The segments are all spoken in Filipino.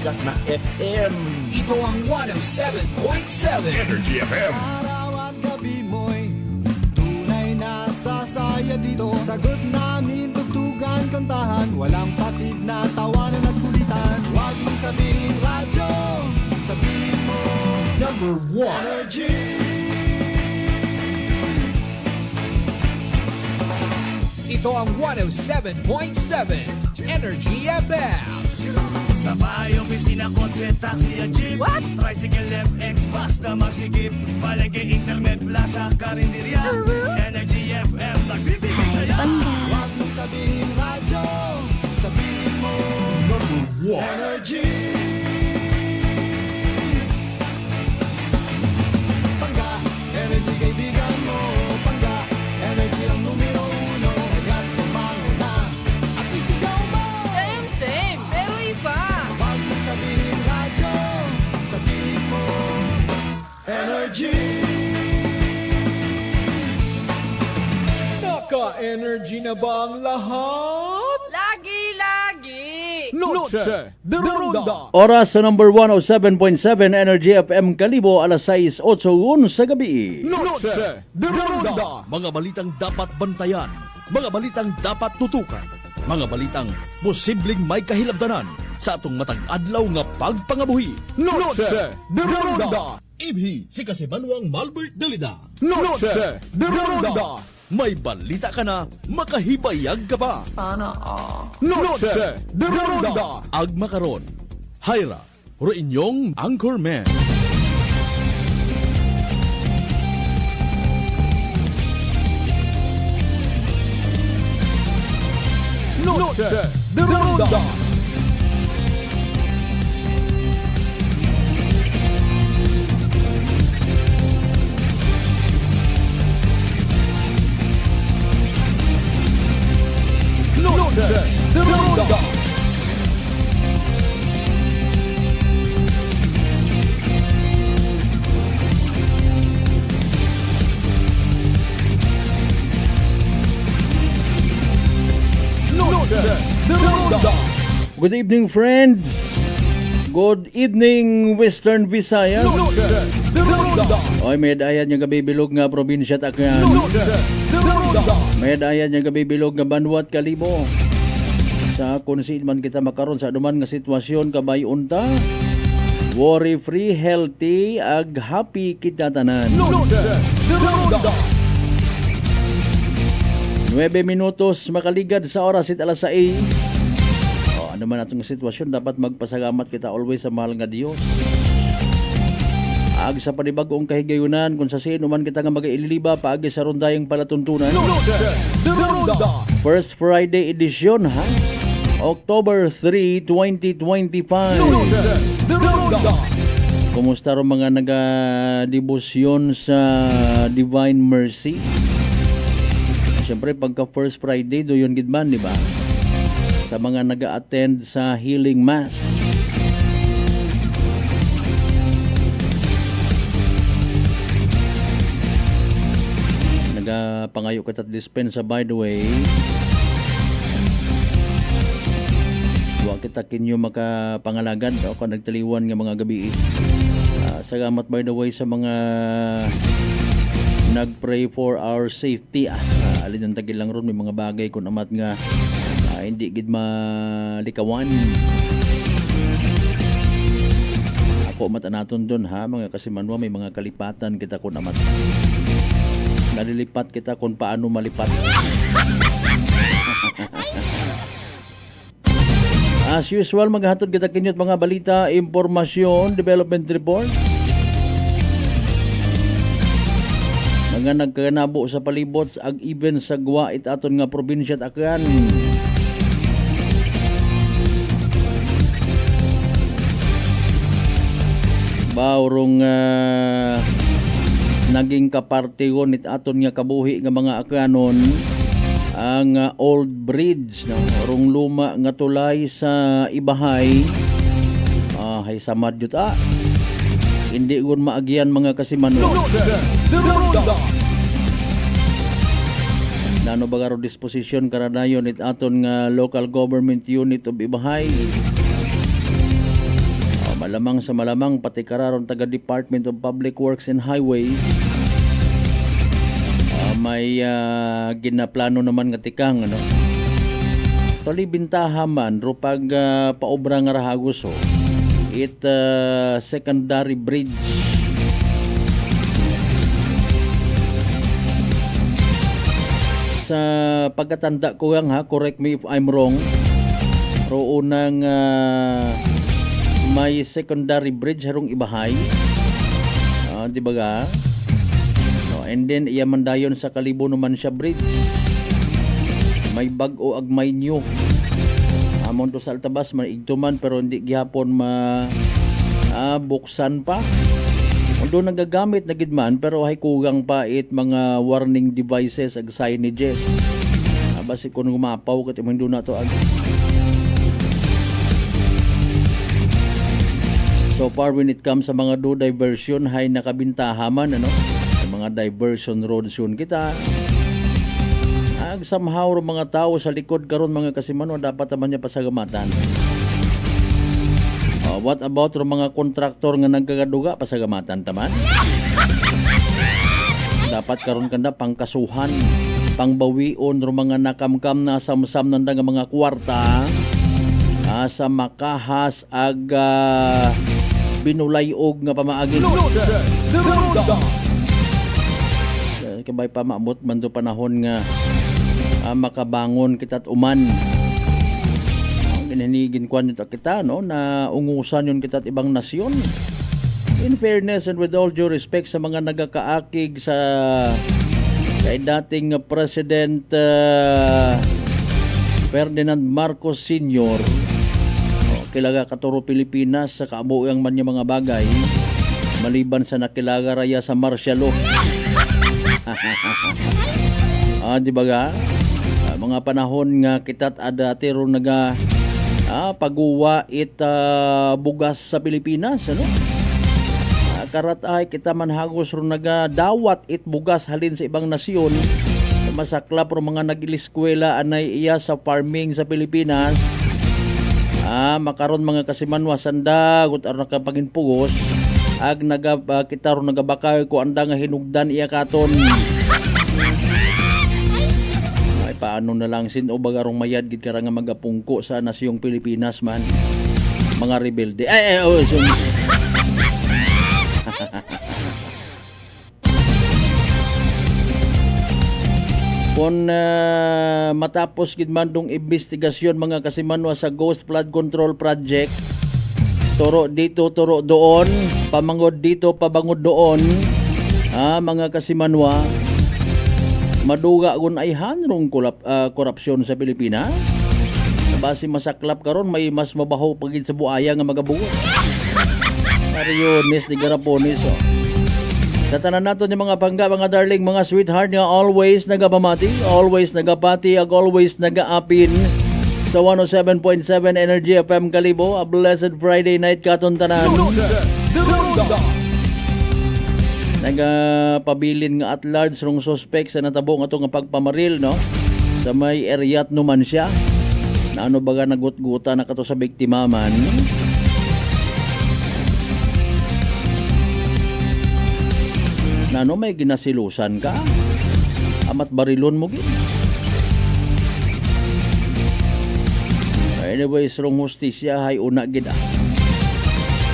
sikat na FM. Ito ang 107.7 Energy FM. Araw at gabi mo'y tunay na sasaya dito. Sagot namin tugtugan, kantahan, walang patid na tawanan at kulitan. Huwag mong sabihin radyo, sabihin mo Number 1. Energy. Ito ang 107.7 Energy FM. Sa bahay, opisina, kotse, taxi at jeep. What? Tricycle, FX, bus na masikip. Palengke, internet, plaza, karinderya. Energy FM, nagbibigay saya. Huwag mong sabihin radyo, sabihin mo Number 1. Energy. Pangga, energy kaibigan mo. Pangga, energy ang numero uno. Agad tumango na at isigaw mo. Same, pero iba. Huwag mong sabihin radyo, sabihin mo Energy. Naka-energy na ba ang lahat? Lagi. Noche de Ronda. Oras sa number 107.7 Energy FM Kalibo, alas 6:08 sa gabi. Noche de Ronda. Mga balitang dapat bantayan, mga balitang dapat tutukan, mga balitang posibleng may kahilabdanan sa atong matag adlaw nga pagpangabuhi. Noche de Ronda. Ibhi si Kasimanwang Malbert Dalida. Noche de Ronda. May balita ka na, makahibayag ka pa. Noche de Ronda. Agma karon, Hyra, ro inyong Anchorman. Noche de Ronda. Noche de Ronda. Noche de Ronda. Good evening, friends. Good evening, Western Visayas. Noche de Ronda. Oy, may dayan yung gabibilog nga probinsya Takyan. Noche de Ronda. May dayan yung gabibilog nga Banwat Kalibo. Sa kung man kita makaron sa duman nga sitwasyon kabay unta, worry free, healthy, ag happy kita tanan. Noche de Ronda. 9 minutos makaligad sa oras it alas 6. O, ano man atong sitwasyon, dapat magpasalamat kita always sa mahal nga Dios. Ag sa panibagong kahigayunan, kung sa sino man kita nga mag-ililiba, paagi sa rondayang palatuntunan. Noche de Ronda. First Friday edition, ha? October 3, 2025. Noche de Ronda. Kumusta ro mga naga-debosyon sa Divine Mercy? Siyempre, pagka First Friday, do yun gidman, di ba? Sa mga naga-attend sa Healing Mass. Nagapangayo ka at dispensa, by the way. Huwag kita kinyo makapangalagan o kung nagtaliwan ng mga gabi. Salamat, by the way, sa mga nag-pray for our safety. Alin ang tagil lang ron, may mga bagay kung amat nga hindi gid malikawan. Ako matanaton dun, ha, mga Kasimanwa, may mga kalipatan kita kung amat. Nalilipat kita kung paano malipat. As usual, maghatod kita kinyot mga balita, impormasyon, development report. Mga nagkanabo sa palibot ag even sa gwa itaton nga probinsya Takyan. Bawrong naging kapartigon itaton nga kabuhi nga mga Akyanon ang old bridge no rong luma nga tulay sa Ibahay. Hay samad jud hindi gun maagyan mga Kasimanwa. Nano bagaro disposition karanayon it aton nga local government unit of Ibahay. Malamang sa malamang pati kararon taga Department of Public Works and Highways may ginaplano naman nga tikang ano. Tali bintaha man ro pag paobra nga rahagos it secondary bridge sa pagkatanda ko yang ha, correct me if I'm wrong, ro unang may secondary bridge harong ibahay, di ba ga? So, and then iya man dayon sa Kalibo naman siya bridge, may bag-o ag may new amon to sa Altabas man igtuman pero hindi gihapon buksan pa. Although nagagamit na gid man pero hay kugang pa it mga warning devices ag signages. Basi kung gumapaw kat imong na to ag. So far when it comes sa mga do diversion hay nakabintahaman ano. Sa mga diversion roads yun kita. Ag somehow mga tao sa likod karon mga kasimano dapat naman niya pasagamatan. What about ro mga kontraktor nga nagkagaduga pasagamatan taman? Dapat karon kanda pangkasuhan, pangbawion ro mga nakamkam na samsam nanda nga mga kwarta sa makahas ag binulayog nga pamaagi. Kabay pa maabot man do panahon nga makabangon kita't uman. Hinigin kwan nito kita no na ungusan yun kita't ibang nasyon. In fairness and with all due respect sa mga nagakaakig sa kay dating President Ferdinand Marcos Sr. Kilaga katuro Pilipinas sa kaabuang man niya mga bagay maliban sa nakilaga raya sa martial law. Di ba ga? Mga panahon nga kita't ada tiro naga paguwa it bugas sa Pilipinas ano. Karat ay kita man hagos ro naga dawat it bugas halin sa ibang nasyon. Masaklap ro mga nagiliskwela anay iya sa farming sa Pilipinas. Makaron mga kasimanwa sanda gut aron nakapagin pugos ag naga kita ro nagabakay ko anda nga hinugdan iya katon. Paano na lang sin o bagarong mayad gid kara nga magapungko sa nasyong Pilipinas man mga rebelde Kung matapos gid man dong investigasyon mga kasimanwa sa Ghost Flood Control Project, turo dito turo doon, pamangod dito pabangod doon, mga kasimanwa, maduga gun ay hanrong korupsyon sa Pilipinas. Basi masaklap karon may mas mabaho pagid sa buaya nga magabugot. Mariones ni Garapones. Sa tanan nato ni mga pangga, mga darling, mga sweetheart nga always nagapamati, always nagapati, ag always nagaapin sa 107.7 Energy FM Kalibo. A blessed Friday night katon tanan. Nagapabilin nga at large rong suspect sa natabo nga nga pagpamaril no sa may eryat numan siya na ano baga nagut-guta na kato sa biktima man. Na ano may ginasilusan ka amat barilon mo gid. Anyways rong hustisya hay una gid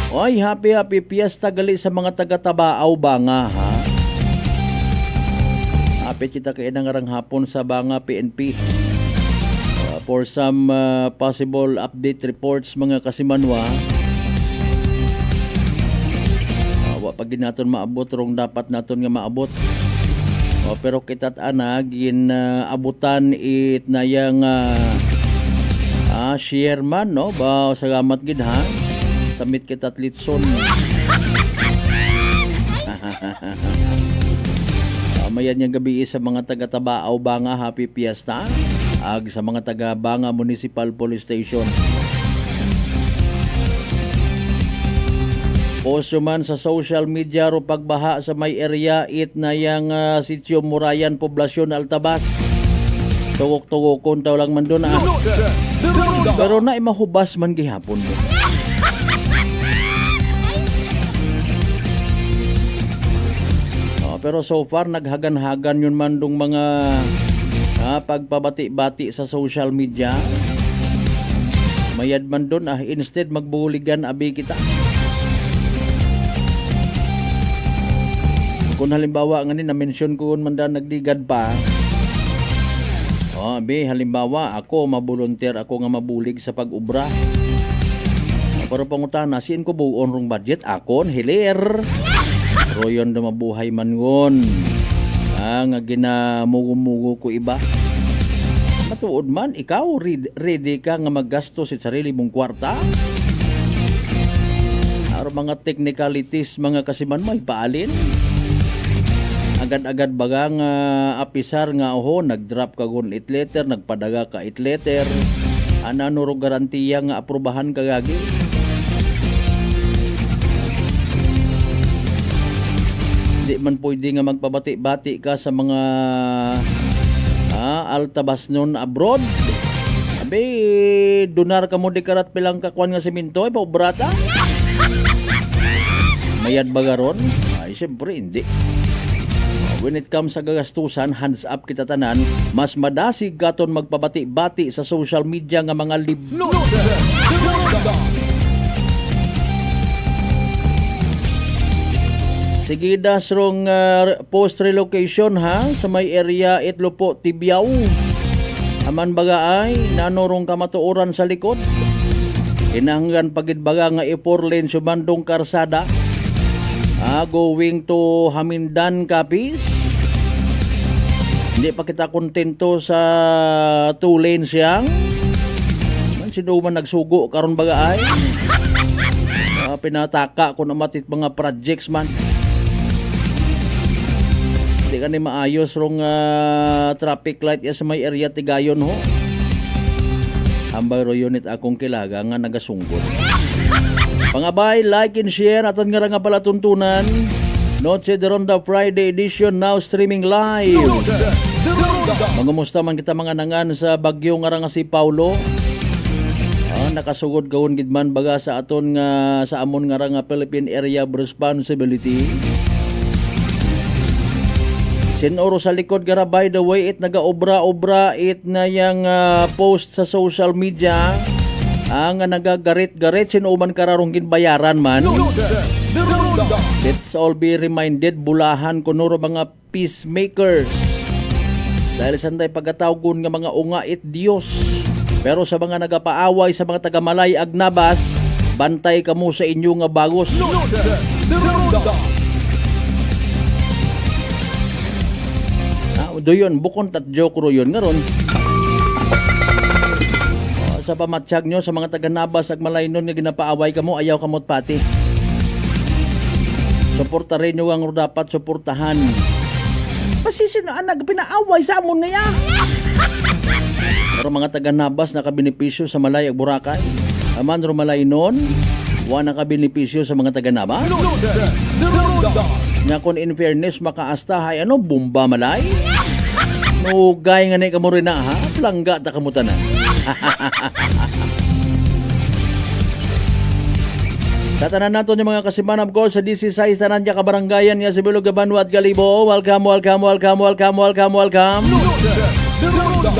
Oy, happy fiesta gali sa mga taga-Tabaaw Banga ha. Happy kita kay nangarang hapon sa Banga PNP. For some possible update reports mga kasimanwa. Wa pag naton maabot rong dapat naton nga maabot. Pero kita't ana gin abutan it na yang chairman no ba salamat gid ha. Samit kita Litson. Mayan niyang gabi sa mga taga-Tabaaw Banga, happy fiesta. Ag sa mga taga-Banga Municipal Police Station. Posto man sa social media ro pagbaha sa may area it na yang Sitio Murayan, Poblasyon Altabas. Tugok-tugokon taw lang man doon Pero na imahubas man gihapon mo. Pero so far naghagan-hagan yun man dong mga pagpabati-bati sa social media. Mayad man doon instead magbuligan abi kita. Kung halimbawa nga na-mention ko man da nagdigad pa. Abi halimbawa ako mabulunter ako nga mabulig sa pag-ubra. Pero pangutana siin ko buon rong budget akon hilir. Pero yun na mabuhay man ngon. Nga ginamugo-mugo ko iba. Matuod man, ikaw ready ka nga maggastos sa sarili mong kwarta? Aro mga technicalities, mga kasiman mo, ipaalin. Agad-agad baga nga apisar nga nag-drop ka gun it letter, nagpadaga ka it letter. Ano ro garantiya nga aprubahan ka gagi? Di man pwede nga magpabati-bati ka sa mga altabas nun abroad. Abi, donar ka mo di karat pilang kakuan nga simento ay paubrata. Mayad ba garon? Ay, siyempre hindi. When it comes sa gagastusan, hands up kita tanan, mas madasig katon magpabati-bati sa social media nga mga Sigidas rong post relocation sa may area Itlopo Tibiao. Aman baga ay nanorong kamatuoran sa likod. Kinahanglan pagid baga nga i-4 lane subandong karsada. Going to Hamindan, Capiz. Hindi pa kita kontento sa 2 lane siyang. Sino man nagsugo karon baga ay. Pinataka ko na matit mga projects man. Hindi ka ni maayos rong traffic light sa may area Tigayon ho. Ambay ro unit akong kilaga nga nagasunggol. Pangabay, like and share aton nga pala tuntunan. Noche de Ronda Friday edition now streaming live. Mangumusta man kita mga nangan sa bagyo nga si Paulo. Nakasugod gawon gid man baga sa aton nga sa amon nga Philippine Area of Responsibility. Sinoro sa likod gara by the way it nagaobra-obra it na yang post sa social media ang nagagarit-garit sinuman kararong ginbayaran man. Let's all be reminded bulahan kunuro mga peacemakers. Dahil sanday pagkatawgon nga mga unga it Dios. Pero sa mga nagapaaway sa mga tagamalay agnabas, bantay kamo sa inyo nga bagos. Doyon bukon tat joke ro yun ngaron. Sa pamatsyag nyo sa mga taga-nabas ag malaynon nga ginapaaway kamo ayaw kamot pati. Suportahin nyo ang dapat suportahan. Pasisin na anak pinaaway sa amon ngaya. Pero mga taga-nabas nakabinipisyo sa Malay ag Boracay. Aman ro malaynon wa nakabinipisyo sa mga taga-nabas. Nga kung in fairness makaastahay bomba Malay. Nugay nga ni kamo rin na plangga ta kamutanan. Tatanan nato yung mga kasimanab ko sa DC6 tanan niya kabaranggayan nga si Bilog Gabanwa at Galibo. Welcome.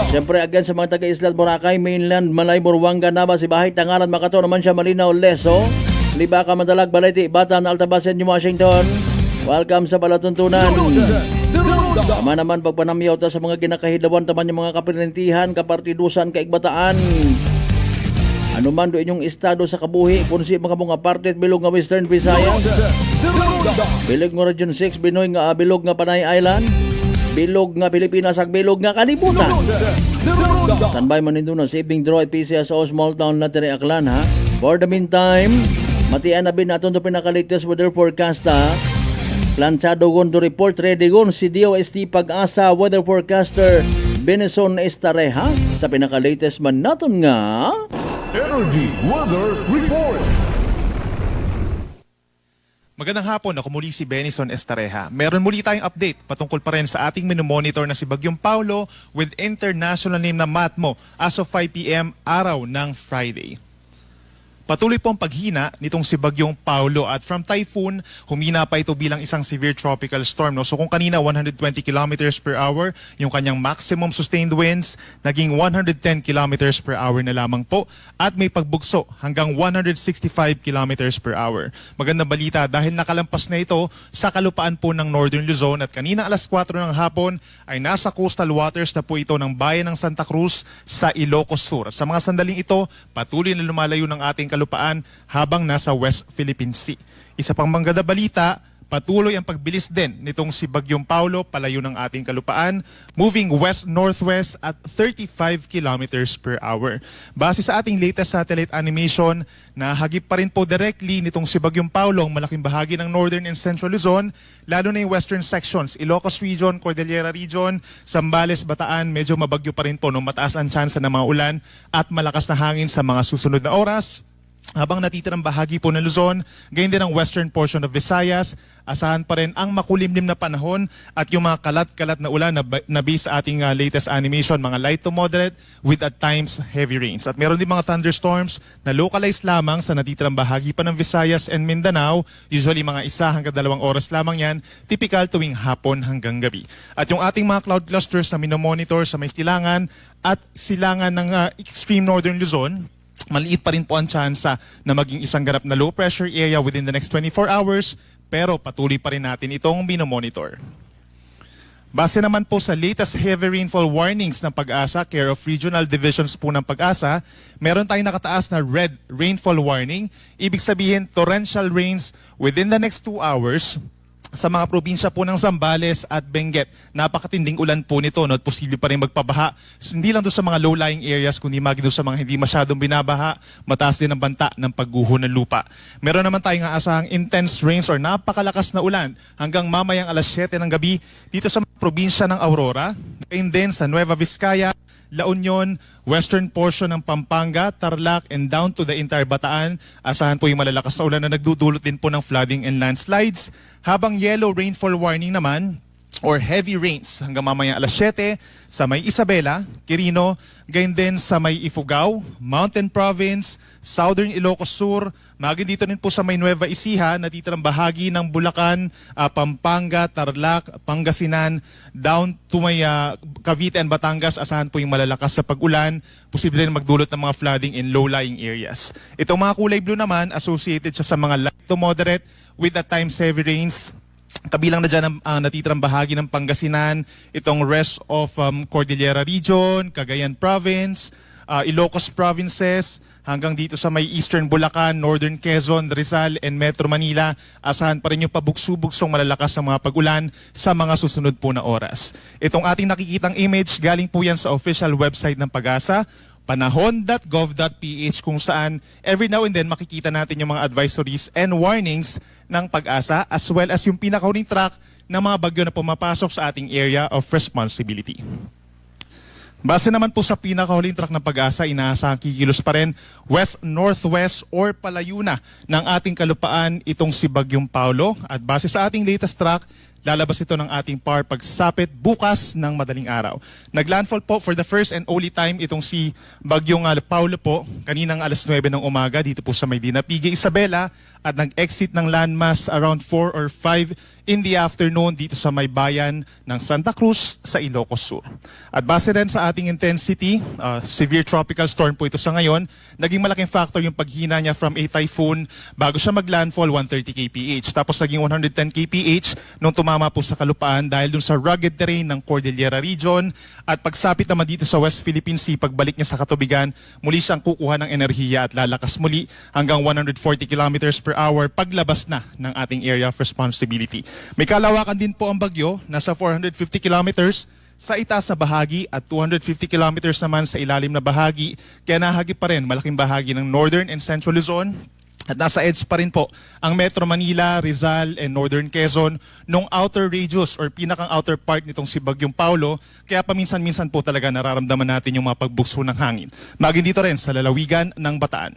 Siyempre again sa mga taga-Isla Boracay, Mainland, Malay, Buruanga, Nabas, Ibahay, Tangalan, Makato naman siya, Malinaw, Leso, Libaka, Madalag, Balete, Batan, Altabasen, New Washington. Welcome sa Palatuntunan. Tama naman pagpanamyaw ta sa mga ginakahidawan taman yung mga kapinentihan, kapartidusan, kaigbataan. Ano man do inyong estado sa kabuhi, kung si mga mga parte bilog nga Western Visayas, bilog nga Region 6, Binoy nga bilog nga Panay Island, bilog nga Pilipinas ag bilog nga kalibutan. Standby man nito na saving draw at PCSO small town na Tere Aklan ha. For the meantime, matian na bin natin ito pinaka-latest weather forecast ha. Planchado Gondo Report, ready gon si DOST Pag-asa weather forecaster Benison Estareha sa pinaka-latest man natin nga Energy Weather Report. Magandang hapon, ako muli si Benison Estareha. Meron muli tayong update patungkol pa rin sa ating minomonitor na si Bagyong Paulo with international name na Matmo as of 5 p.m. araw ng Friday. patuloy po ang paghina nitong si Bagyong Paulo at from typhoon, humina pa ito bilang isang severe tropical storm. No? So kung kanina 120 kilometers per hour, yung kanyang maximum sustained winds, naging 110 kilometers per hour na lamang po at may pagbugso hanggang 165 kilometers per hour. Magandang balita dahil nakalampas na ito sa kalupaan po ng Northern Luzon at kanina alas 4 ng hapon ay nasa coastal waters na po ito ng bayan ng Santa Cruz sa Ilocos Sur. At sa mga sandaling ito, patuloy na lumalayo ng ating kalupaan habang nasa West Philippine Sea. Isa pang magandang balita, patuloy ang pagbilis din nitong si Bagyong Paulo palayo ng ating kalupaan, moving west-northwest at 35 kilometers per hour. Base sa ating latest satellite animation, nahagip pa rin po directly nitong si Bagyong Paulo ang malaking bahagi ng northern and central Luzon, lalo na yung western sections, Ilocos Region, Cordillera Region, Zambales, Bataan, medyo mabagyo pa rin po, no? Mataas ang tsansa ng mga ulan at malakas na hangin sa mga susunod na oras. Habang natitirang bahagi po ng Luzon, gayon din ang western portion of Visayas, asahan pa rin ang makulimlim na panahon at yung mga kalat-kalat na ulan na base sa ating latest animation, mga light to moderate with at times heavy rains. At meron din mga thunderstorms na localized lamang sa natitirang bahagi pa ng Visayas and Mindanao, usually mga 1 hanggang 2 oras lamang yan, typical tuwing hapon hanggang gabi. At yung ating mga cloud clusters na minomonitor sa may silangan at silangan ng extreme northern Luzon, maliit pa rin po ang tsansa na maging isang ganap na low pressure area within the next 24 hours pero patuloy pa rin natin itong minomonitor. Base naman po sa latest heavy rainfall warnings ng Pag-asa, care of regional divisions po ng Pag-asa, meron tayong nakataas na red rainfall warning. Ibig sabihin torrential rains within the next 2 hours sa mga probinsya po ng Zambales at Benguet. Napakatinding ulan po nito, no? At posible pa rin magpabaha. Hindi lang doon sa mga low-lying areas, kundi maging doon sa mga hindi masyadong binabaha, mataas din ang banta ng pagguho ng lupa. Meron naman tayong aasahang intense rains or napakalakas na ulan hanggang mamayang alas 7 ng gabi dito sa probinsya ng Aurora, and then sa Nueva Vizcaya, La Union, western portion ng Pampanga, Tarlac, and down to the entire Bataan. Asahan po yung malalakas na ulan na nagdudulot din po ng flooding and landslides. Habang yellow rainfall warning naman, or heavy rains hanggang mamayang alas 7 sa may Isabela, Quirino, gayon din sa may Ifugao, Mountain Province, Southern Ilocos Sur, maging dito rin po sa may Nueva Ecija, natitirang bahagi ng Bulacan, Pampanga, Tarlac, Pangasinan, down to may Cavite and Batangas, asahan po yung malalakas sa pag-ulan, posible rin magdulot ng mga flooding in low-lying areas. Itong mga kulay blue naman, associated siya sa mga light to moderate with at times heavy rains. Kabilang na dyan ang natitirang bahagi ng Pangasinan, itong rest of Cordillera Region, Cagayan Province, Ilocos Provinces, hanggang dito sa may Eastern Bulacan, Northern Quezon, Rizal, and Metro Manila. Asahan pa rin yung pabugso-bugsong malalakas ng mga pag-ulan sa mga susunod po na oras. Itong ating nakikitang image, galing po yan sa official website ng Pag-asa, panahon.gov.ph, kung saan every now and then makikita natin yung mga advisories and warnings ng Pag-asa as well as yung pinakahuling track ng mga bagyo na pumapasok sa ating area of responsibility. Base naman po sa pinakahuling track ng Pag-asa, inaasahang kikilos pa rin west-northwest or palayo na ng ating kalupaan itong si Bagyong Paulo. At base sa ating latest track, lalabas ito ng ating power pagsapit bukas ng madaling araw. Naglandfall po for the first and only time itong si Bagyong Paulo po kaninang alas 9 ng umaga dito po sa may Dinapigue, Isabela, at nag-exit ng landmass around 4 or 5 in the afternoon dito sa may bayan ng Santa Cruz sa Ilocos Sur. At base rin sa ating intensity, severe tropical storm po ito sa ngayon, naging malaking factor yung paghina niya from a typhoon bago siya mag-landfall 130 kph. Tapos naging 110 kph nung tumama po sa kalupaan dahil dun sa rugged terrain ng Cordillera Region. At pagsapit naman dito sa West Philippine Sea, pagbalik niya sa katubigan, muli siyang kukuha ng enerhiya at lalakas muli hanggang 140 kilometers per hour paglabas na ng ating area of responsibility. May kalawakan din po ang bagyo, nasa 450 kilometers sa itaas na bahagi at 250 kilometers naman sa ilalim na bahagi, kaya nahagip pa rin malaking bahagi ng northern and central Luzon. At nasa edge pa rin po ang Metro Manila, Rizal, and Northern Quezon nung outer radius or pinakang outer part nitong si Bagyong Paulo. Kaya paminsan-minsan po talaga nararamdaman natin yung mga pagbugso ng hangin. Maging dito rin sa lalawigan ng Bataan.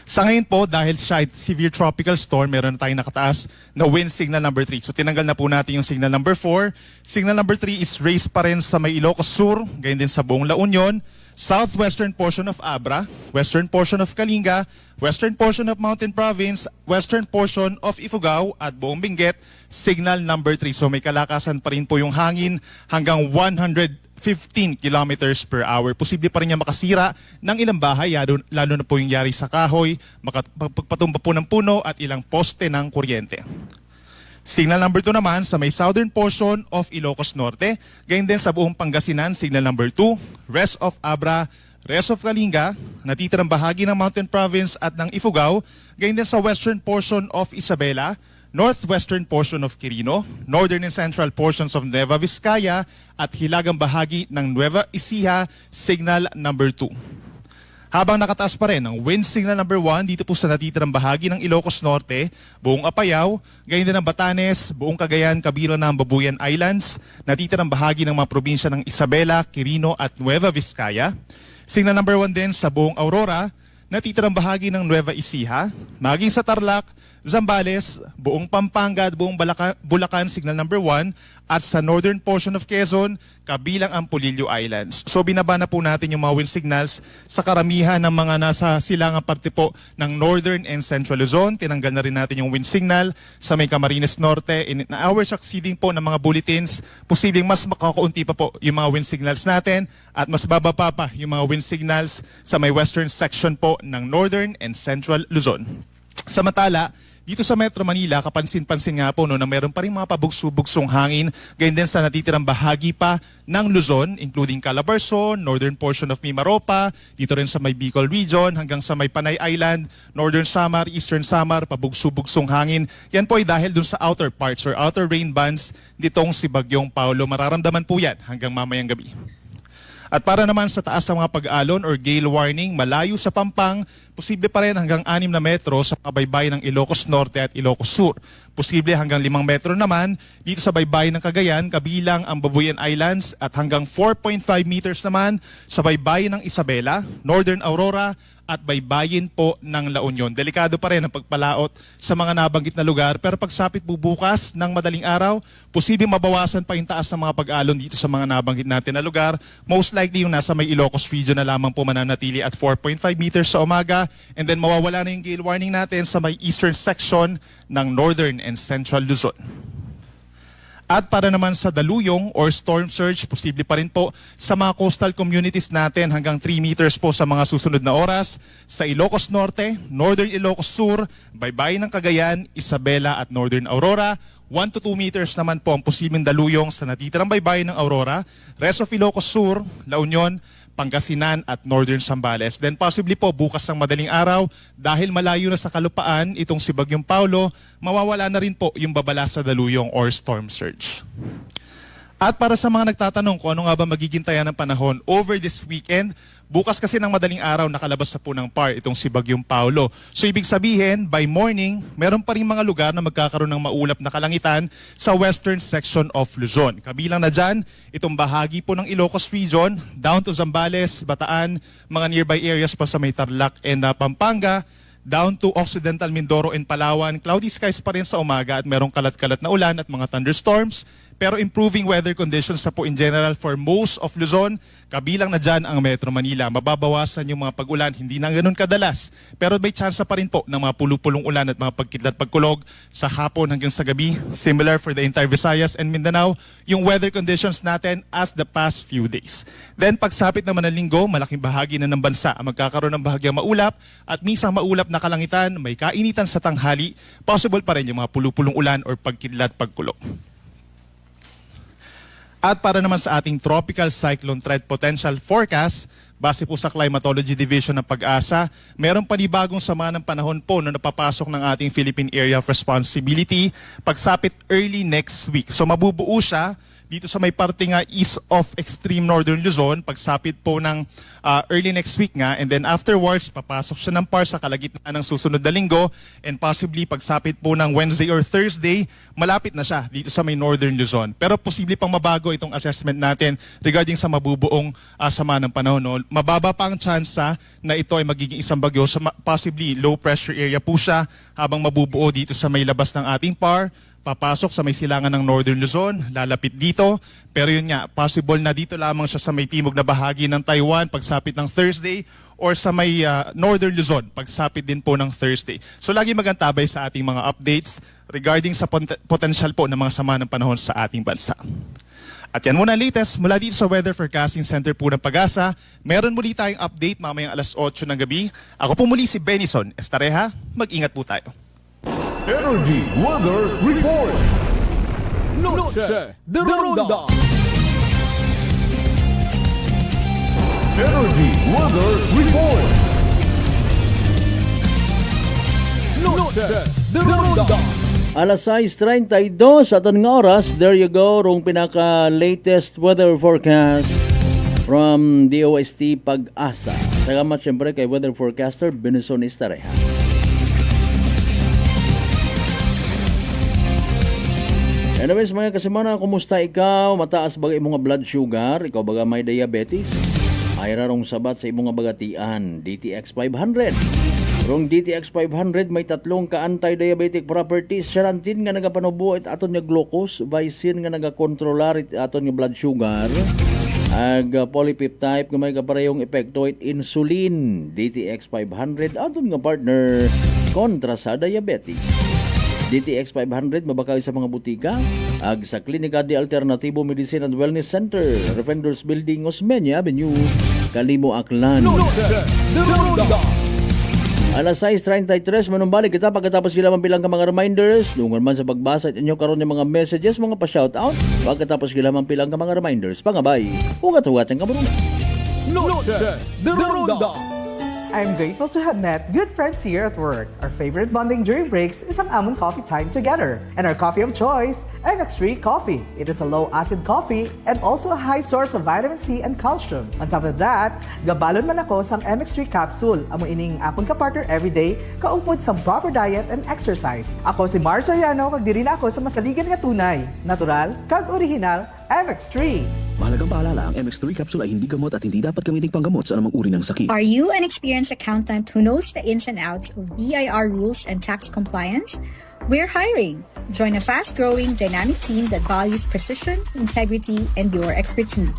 Sa ngayon po, dahil siya ay severe tropical storm, meron na tayong nakataas na wind signal number 3. So tinanggal na po natin yung signal number 4. Signal number 3 is raised pa rin sa may Ilocos Sur, gayon din sa buong La Union. southwestern portion of Abra, western portion of Kalinga, western portion of Mountain Province, western portion of Ifugao at buong Benguet, signal number 3. So may kalakasan pa rin po yung hangin hanggang 115 kilometers per hour. Posible pa rin niya makasira ng ilang bahay, lalo na po yung yari sa kahoy, pagpatumba po ng puno at ilang poste ng kuryente. Signal number 2 naman sa may southern portion of Ilocos Norte, gayon din sa buong Pangasinan, signal number 2, rest of Abra, rest of Kalinga, natitirang bahagi ng Mountain Province at ng Ifugao, gayon din sa western portion of Isabela, northwestern portion of Quirino, northern and central portions of Nueva Vizcaya at hilagang bahagi ng Nueva Ecija, signal number 2. Habang nakataas pa rin ang wind signal number 1 dito po sa natitirang bahagi ng Ilocos Norte, buong Apayao, gayon din ng Batanes, buong Cagayan, kabilang ng Babuyan Islands, natitirang bahagi ng mga probinsya ng Isabela, Quirino at Nueva Vizcaya. Signal number 1 din sa buong Aurora, natitirang bahagi ng Nueva Ecija, maging sa Tarlac, Zambales, buong Pampanga at buong Bulacan, signal number 1, at sa northern portion of Quezon, kabilang ang Polillo Islands. So binaba na po natin yung mga wind signals sa karamihan ng mga nasa silangang parte po ng northern and central Luzon. Tinanggal na rin natin yung wind signal sa may Camarines Norte. In hours succeeding po ng mga bulletins, posibleng mas makakaunti pa po yung mga wind signals natin at mas bababa pa yung mga wind signals sa may western section po ng northern and central Luzon. Samantala, dito sa Metro Manila, kapansin-pansin nga po na meron pa rin mga pabugso-bugsong hangin, gayon din sa natitirang bahagi pa ng Luzon, including Calabarzon, northern portion of Mimaropa, dito rin sa may Bicol region, hanggang sa may Panay Island, northern Samar, eastern Samar, pabugso-bugsong hangin. Yan po ay dahil dun sa outer parts or outer rain bands nitong si Bagyong Paulo. Mararamdaman po yan hanggang mamayang gabi. At para naman sa taas ng mga pag-alon or gale warning, malayo sa Pampang, posible pa rin hanggang 6 na metro sa baybayin ng Ilocos Norte at Ilocos Sur. Posible hanggang 5 metro naman dito sa baybayin ng Cagayan, kabilang ang Babuyan Islands, at hanggang 4.5 meters naman sa baybayin ng Isabela, Northern Aurora, at baybayin po ng La Union. Delikado pa rin ang pagpalaot sa mga nabanggit na lugar, pero pagsapit bubukas ng madaling araw, posibleng mabawasan pa yung taas ng mga pag-alon dito sa mga nabanggit natin na lugar. Most likely yung nasa may Ilocos region na lamang po mananatili at 4.5 meters sa umaga, and then mawawala na yung gale warning natin sa may eastern section ng northern and central Luzon. At para naman sa daluyong or storm surge, posible pa rin po sa mga coastal communities natin hanggang 3 meters po sa mga susunod na oras. Sa Ilocos Norte, Northern Ilocos Sur, baybayin ng Cagayan, Isabela at Northern Aurora. 1 to 2 meters naman po ang posibleng daluyong sa natitirang baybayin ng Aurora, rest of Ilocos Sur, La Union, Pangasinan at Northern Zambales. Then possibly po bukas ng madaling araw, dahil malayo na sa kalupaan itong si Bagyong Paulo, mawawala na rin po yung babala sa daluyong or storm surge. At para sa mga nagtatanong kung ano nga ba magiging taya ng panahon over this weekend, bukas kasi ng madaling araw nakalabas sa punang PAR itong si Bagyong Paulo. So ibig sabihin, by morning, meron pa rin mga lugar na magkakaroon ng maulap na kalangitan sa western section of Luzon. Kabilang na dyan, itong bahagi po ng Ilocos region, down to Zambales, Bataan, mga nearby areas pa sa may Tarlac and Pampanga, down to Occidental Mindoro and Palawan. Cloudy skies pa rin sa umaga at merong kalat-kalat na ulan at mga thunderstorms. Pero improving weather conditions na po in general for most of Luzon. Kabilang na dyan ang Metro Manila. Mababawasan yung mga pag-ulan, hindi na ganun kadalas. Pero may chance pa rin po ng mga pulupulong ulan at mga pagkidlat pagkulog sa hapon hanggang sa gabi. Similar for the entire Visayas and Mindanao, yung weather conditions natin as the past few days. Then pagsapit naman ng linggo, malaking bahagi na ng bansa ang magkakaroon ng bahagyang maulap at minsan maulap na kalangitan, may kainitan sa tanghali, possible pa rin yung mga pulupulong ulan or pagkidlat pagkulog. At para naman sa ating Tropical Cyclone Threat Potential Forecast, base po sa Climatology Division ng Pag-asa, meron panibagong sama ng panahon po na napapasok ng ating Philippine Area of Responsibility pagsapit early next week. So mabubuo siya dito sa may parte nga east of extreme northern Luzon, pagsapit po ng early next week nga, and then afterwards, papasok siya ng PAR sa kalagitnaan ng susunod na linggo, and possibly pagsapit po ng Wednesday or Thursday, malapit na siya dito sa may northern Luzon. Pero posible pang mabago itong assessment natin regarding sa mabubuong sama ng panahon. No? Mababa pa ang tsansa na ito ay magiging isang bagyo, so possibly low pressure area po siya habang mabubuo dito sa may labas ng ating PAR. papasok sa may silangan ng Northern Luzon, lalapit dito. Pero yun nga, possible na dito lamang siya sa may timog na bahagi ng Taiwan pagsapit ng Thursday or sa may Northern Luzon pagsapit din po ng Thursday. So lagi magantabay sa ating mga updates regarding sa potential po ng mga sama ng panahon sa ating bansa. At yan muna ang latest mula dito sa Weather Forecasting Center po ng Pag-asa. Meron muli tayong update mamayang alas 8 ng gabi. Ako po muli si Benison Estareja. Mag-ingat po tayo. Energy Weather Report. Noche de Ronda. Energy Weather Report. Noche de Ronda. Alas 6:32 aton nga oras. There you go, rong pinaka-latest weather forecast from DOST Pag-asa. Salamat siyempre kay weather forecaster Benison Estareja. Anyways, mga kasimana, kumusta ikaw? Mataas ba imong blood sugar? Ikaw baga may diabetes? Ay rarong sabat sa imong bagatian, DTX 500. Rong DTX 500 may tatlong ka-anti-diabetic properties. Siarantin nga nagapanubo at aton nga glucose, visin nga nagakontrolar aton nga blood sugar. Ag polypeptide nga may kaparehong epekto it insulin. DTX 500 aton nga partner kontra sa diabetes. DTX 500 mabakay sa mga butika ag sa Klinika de Alternativo Medicine and Wellness Center, Defenders Building, Osmeña Avenue, Calimo, Aklan. Alas 6:33 manumbalik kita pagkatapos sila mampilang ka mga reminders dungan man sa pagbasa at inyo karon ng mga messages, mga pa-shoutout pagkatapos sila mampilang ka mga reminders pangabay ugat-ugat ang kabaruna. Noche de Ronda. I'm grateful to have met good friends here at work. Our favorite bonding during breaks is ang amon coffee time together. And our coffee of choice, MX3 Coffee. It is a low-acid coffee and also a high source of vitamin C and calcium. On top of that, gabalon man ako sang MX3 capsule. Amo ining akong kapartner everyday, kaupod sa proper diet and exercise. Ako si Mars Soriano, kag diri na ako sa masaligan nga tunay, natural, kag original, MX3. Mahalagang paalala, ang MX3 capsule ay hindi gamot at hindi dapat gamiting panggamot sa anumang uri ng sakit. Are you an experienced accountant who knows the ins and outs of BIR rules and tax compliance? We're hiring. Join a fast-growing, dynamic team that values precision, integrity, and your expertise.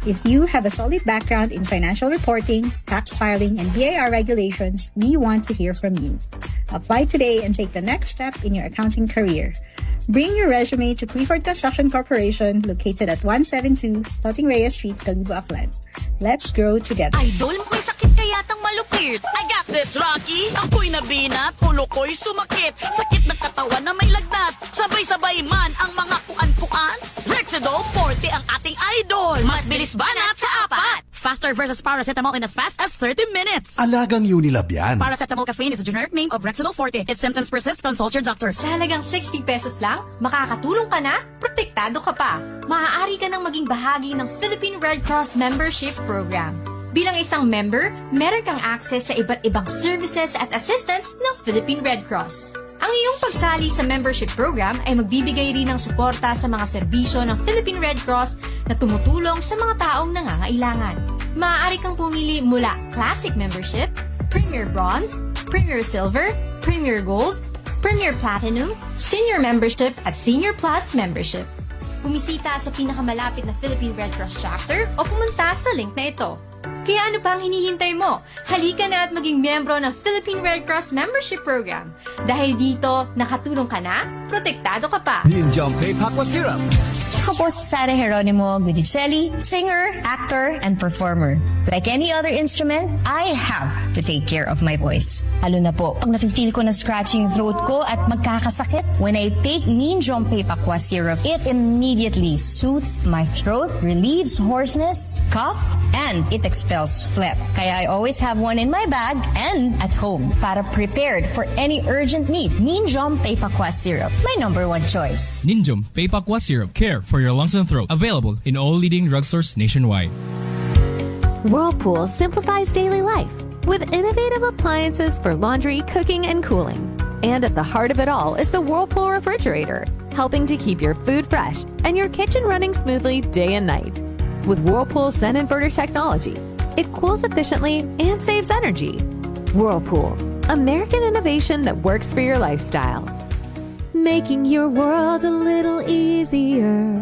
If you have a solid background in financial reporting, tax filing, and BIR regulations, we want to hear from you. Apply today and take the next step in your accounting career. Bring your resume to Clifford Construction Corporation located at 172 Toting Reyes Street, Calibo, Aklan. Let's grow together. Idol, may sakit kaya tang malupit. I got this, Rocky. Ako'y nabinat, ulo ko'y sumakit. Sakit ng katawan na may lagnat. Sabay-sabay man ang mga kuan-kuan. Rexidol 40 ang ating idol. Mas bilis banat sa apat. Faster versus paracetamol in as fast as 30 minutes. Alagang Unilab yan. Paracetamol caffeine is a generic name of Rexidol 40. If symptoms persist, consult your doctor. Sa halagang 60 pesos lang, makakatulong ka na, protektado ka pa. Maaari ka nang maging bahagi ng Philippine Red Cross Membership Program. Bilang isang member, meron kang access sa iba't ibang services at assistance ng Philippine Red Cross. Ang iyong pagsali sa membership program ay magbibigay rin ng suporta sa mga serbisyo ng Philippine Red Cross na tumutulong sa mga taong nangangailangan. Maaari kang pumili mula Classic Membership, Premier Bronze, Premier Silver, Premier Gold, Premier Platinum, Senior Membership at Senior Plus Membership. Bumisita sa pinakamalapit na Philippine Red Cross chapter o pumunta sa link na ito. Kaya ano pa ang hinihintay mo? Halika na at maging miyembro ng Philippine Red Cross Membership Program. Dahil dito, nakatulong ka na, protektado ka pa. Ninjong Paypakwa Syrup. Ako po si Sara Geronimo Guidicelli, singer, actor, and performer. Like any other instrument, I have to take care of my voice. Lalo na po, pag nafe-feel ko na scratching throat ko at magkakasakit, when I take Ninjong Paypakwa Syrup, it immediately soothes my throat, relieves hoarseness, cough, and it expels phlegm. Kaya I always have one in my bag and at home para prepared for any urgent need. Ninjong Paypakwa Syrup, my #1 choice. Ninjong Paypakwa Syrup, care for your lungs and throat. Available in all leading drugstores nationwide. Whirlpool simplifies daily life with innovative appliances for laundry, cooking, and cooling. And at the heart of it all is the Whirlpool refrigerator, helping to keep your food fresh and your kitchen running smoothly day and night. With Whirlpool Sun Inverter technology, it cools efficiently and saves energy. Whirlpool, American innovation that works for your lifestyle. making your world a little easier.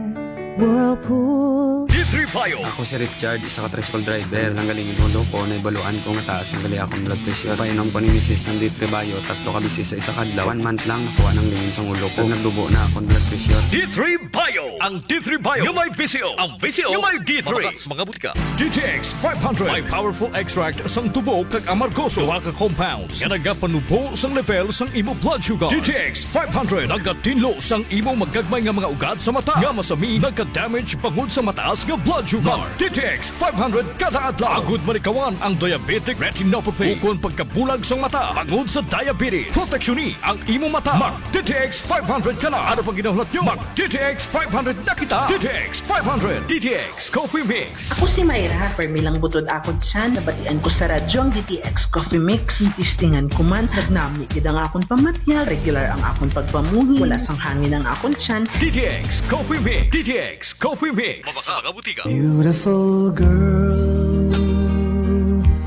Whirlpool. D3 Bio. Ako si Richard, isa ka tricycle driver. Nanggaling inulo ko, naibaluan ko nga taas, nanggali akong blood pressure. Painom ko ni Mrs. ng D3 Bio, 3 ka bisis sa isa kadlaw. 1 month lang, nakuha ng lingin sa ulo ko. Nagdubo na akong blood pressure. D3 Bio. Ang D3 Bio yung may VCO. Ang VCO yung may D3. Mga butika. DTX 500. May powerful extract sang tubo kag amargoso. Duha ka compounds nga nagapanubo sang level sang imo blood sugar. DTX 500 nagatinlo sang imo magagmay nga mga ugat sa mata. Nga masami nagka-damage bangod sa mataas nga blood sugar. DTX 500 kada adlaw. Agud manikawan ang diabetic retinopathy. Ukon pagkabulag sang mata bangod sa diabetes. Proteksyon ang imo mata. Mag DTX 500 ka na. Ano pang ginahulat nyo? Mag DTX 500 na kita. DTX 500. DTX Coffee Mix. Ako si Mayra, permilang butod akon siya, nabatian ko sa radyo ang DTX Coffee Mix. Tistingan ko man, nagnamni gid ang akon pamatya, regular ang akon pagpamuhi, wala sang hangin ang akon tiyan. DTX Coffee Mix. DTX Coffee Mix. Mabaka mga butika. Beautiful girl.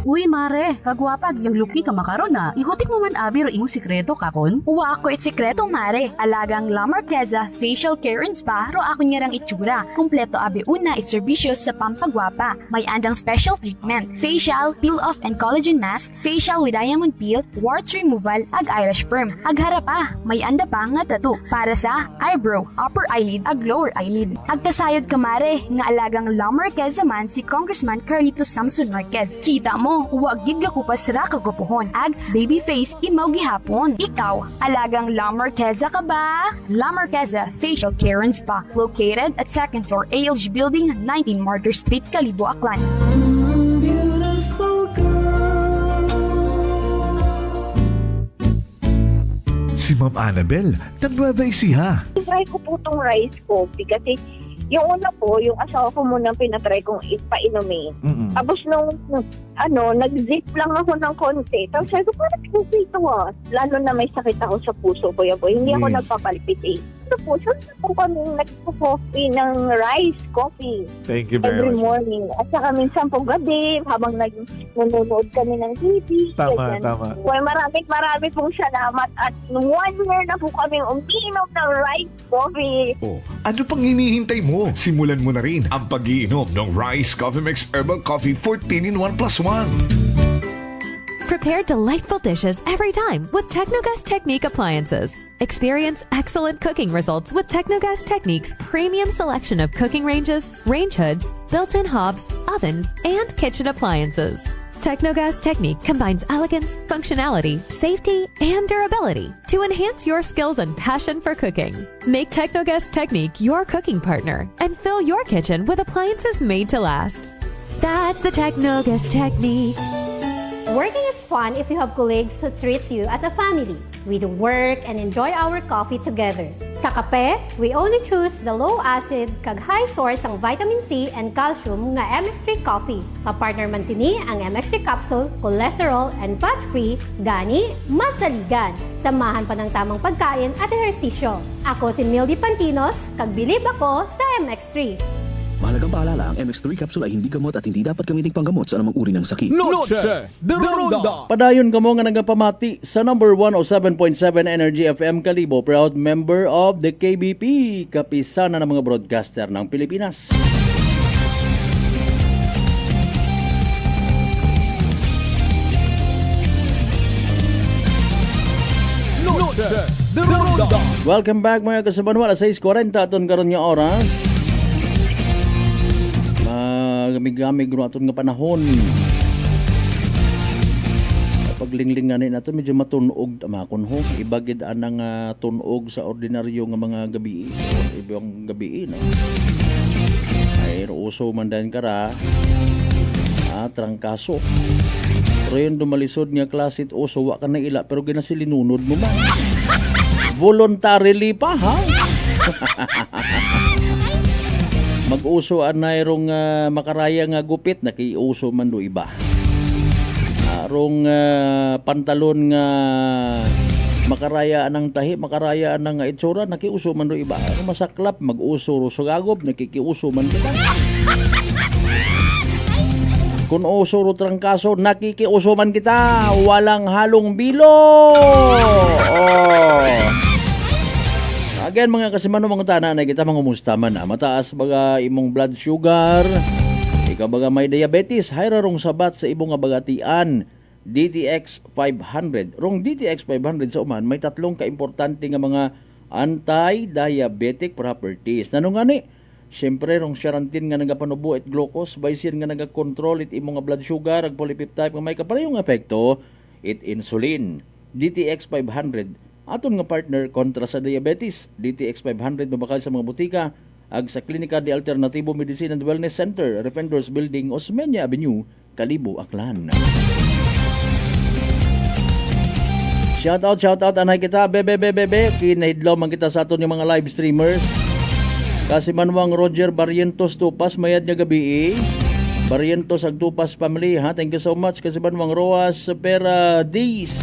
Uy, mare, kagwapag yung luki ka makaron na. Ihutik mo man abi ro imong sikreto kakon. Uwa ako sikreto, mare. Alagang La Marqueza Facial Care and Spa ro ako niyarang itsura. Kumpleto abi una iserbisyo sa pampagwapa. May andang special treatment, facial, peel-off and collagen mask, facial with diamond peel, warts removal, ag Irish perm. Ag harapa, may anda pa nga tattoo para sa eyebrow, upper eyelid, ag lower eyelid. Ag kasayod ka, mare, nga alagang La Marqueza man si Congressman Carlito Samson Marquez. Kita mo, huwag gid ka kupas ra kagwapuhon. Ag baby face imaw gihapon. Ikaw, alagang La Marqueza ka ba? La Marqueza Facial Care and Spa, located at 2nd floor ALG Building, 19 Martyr Street, Kalibo, Aklan. Si Ma'am Annabel, ng Nueva Ecija. Try ko po itong rice coffee kasi yung una po, yung asawa ko munang pinatry kong ipainumin. Tapos nung nag-zip lang ako ng konti. Tapos sabi ko, parang kasi ito lalo na may sakit ako sa puso, kuya boy. Hindi ako nagpapalpit eh. Ito po, saan po kami nagpo-coffee ng rice coffee. Thank you very every much. morning. At saka minsan po gabi, habang nanonood kami ng TV. Tama, ganyan. tama. Well, marami pong salamat. At 1 year na po kami umiinom ng rice coffee. Oh, ano pang hinihintay mo? Simulan mo na rin ang pag-iinom ng Rice Coffee Mix Herbal Coffee 14-in-1 + 1. Prepare delightful dishes every time with Technogas Technique appliances. Experience excellent cooking results with Technogas Technique's premium selection of cooking ranges, range hoods, built-in hobs, ovens, and kitchen appliances. Technogas Technique combines elegance, functionality, safety, and durability to enhance your skills and passion for cooking. Make Technogas Technique your cooking partner and fill your kitchen with appliances made to last. That's the Technogas Technique. Working is fun if you have colleagues who treats you as a family. We do work and enjoy our coffee together. Sa kape, we only choose the low-acid kag high source ang vitamin C and calcium nga MX3 coffee. Kapartner man sini ang MX3 capsule, cholesterol and fat-free, gani, masaligan. Samahan pa ng tamang pagkain at ehersisyo. Ako si Mildy Pantinos, kag bilib ako sa MX3. Mahalagang paalala, ang MX3 capsule ay hindi gamot at hindi dapat gamitin panggamot sa anumang uri ng sakit. Noche de Ronda. Padayon kamo nga nagapamati sa number 107.7 Energy FM Kalibo, proud member of the KBP, kapisana ng mga broadcaster ng Pilipinas. Noche de Ronda. Welcome back mga kasabanwa, alas 6:40 aton karon nga oras. Gamig-gamig ro aton nga panahon. Paglinglinganin nato medyo matunog tamakon ho. Ibagid anang tunog sa ordinaryo nga mga gabi. Ibang gabi no. Ay uso man dan kara. Trangkaso. Pero yun dumalisod nga klasit uso wa ka na ila pero ginasilinunod mo man. Voluntarily pa ha. Mag-uso anay makaraya nga gupit nakiuso man do iba. Arong pantalon nga makaraya anang tahi, makaraya anang itsura nakiuso man do iba. Arong masaklap mag-uso ro sugagob nakikiuso man kita. Kung uso ro trangkaso nakikiuso man kita, walang halong bilo. Oh. Again, mga kasimano, mga tananay, kita mangumusta man. Mataas baga imong blood sugar, ikaw baga may diabetes, hay rarong sabat sa ibong nga bagatian, DTX 500. Rong DTX 500 sa uman, may tatlong kaimportante nga mga anti-diabetic properties. Nanong gani? Siyempre, rong siarantin nga nagapanubo at glucose, baysin nga nagakontrol it imong nga blood sugar, ag polypeptide nga may kaparehong epekto, it insulin. DTX 500 aton nga partner kontra sa diabetes. DTX 500 mabakal sa mga butika ag sa Klinika de Alternativo Medicine and Wellness Center, Defenders Building, Osmeña Avenue, Kalibo, Aklan. Shout out anay kita bebe kinahidlaw man kita sa aton yung mga live streamers. Kasi manwang Roger Barrientos Tupas mayad niya gabi. Barrientos ag Tupas family ha. Thank you so much kasi manwang Roas Pera Days.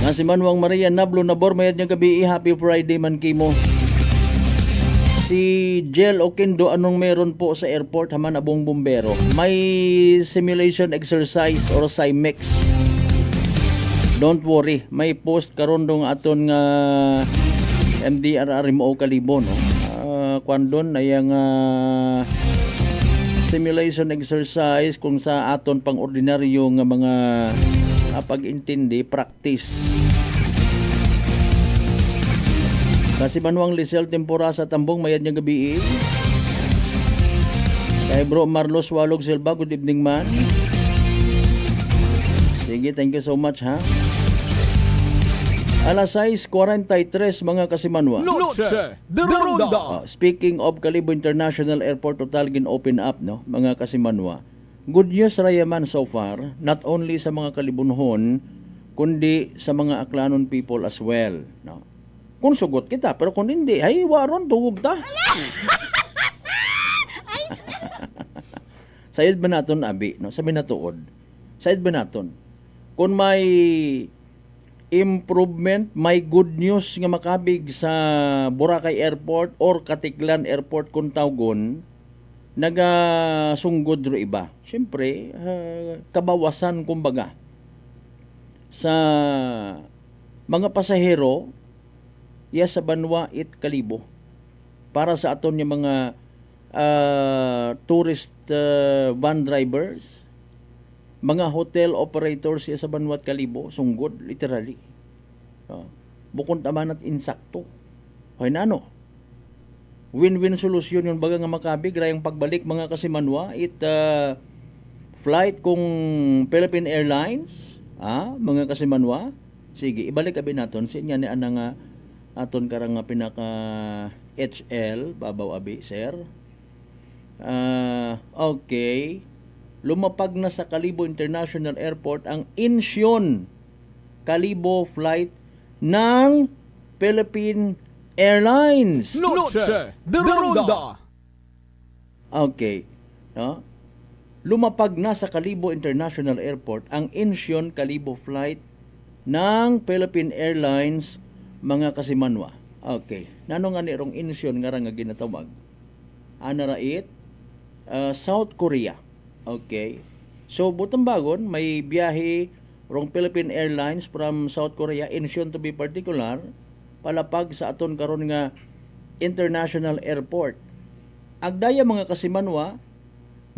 Nga si Manuang Maria Nablo Nabor mayad niya gabi. Happy Friday man kimo. Si Jel Oquindo anong meron po sa airport haman abong bumbero. May simulation exercise or Cymex. Don't worry, may post karon dong aton nga MDRRMO Kalibo no. Kwandon ay ang simulation exercise kung sa aton pang ordinaryo nga mga pag-intindi, practice. Kasi Manuang Lisel Tempora sa Tambong mayad niya gabi. Kay bro Marlos Walog Silva, good evening man. Sige, thank you so much ha. Alas 6:43 mga kasimanwa. Noche de Ronda. Speaking of Kalibo International Airport, total gin-open up no mga kasimanwa. Good news rayaman so far, not only sa mga Kalibunhon, kundi sa mga Aklanon people as well. No? Kung sugot kita, pero kung hindi, ay waron, tugog ta. Sayid ba naton, abi? No? Sabi na tuod. Sayid ba naton? Kung may improvement, may good news nga makabig sa Boracay Airport or Katiklan Airport kung tawgon, nagasunggod ro iba. Siyempre, kabawasan kumbaga sa mga pasahero sa Banwa it Kalibo para sa aton yung mga tourist van drivers, mga hotel operators sa Banwa at Kalibo, sunggod literally. Bukod taman at insakto. Hoy nano, win-win solusyon yung baga nga makabig rayang pagbalik mga kasimanwa it flight kung Philippine Airlines mga kasimanwa. Sige, ibalik abi naton sa inya ni anang aton karang pinaka HL babaw abi sir. Okay, lumapag na sa Kalibo International Airport ang Incheon Kalibo flight ng Philippine Airlines. Noche de Ronda. Okay. No? Lumapag na sa Kalibo International Airport ang Incheon Kalibo flight ng Philippine Airlines mga kasimanwa. Okay. Nano nga ni rong Incheon nga nga ginatawag? Ana rait South Korea. Okay. So butang bagon may biyahe rong Philippine Airlines from South Korea, Incheon to be particular, palapag sa aton karon nga international airport. Agdaya mga kasimanwa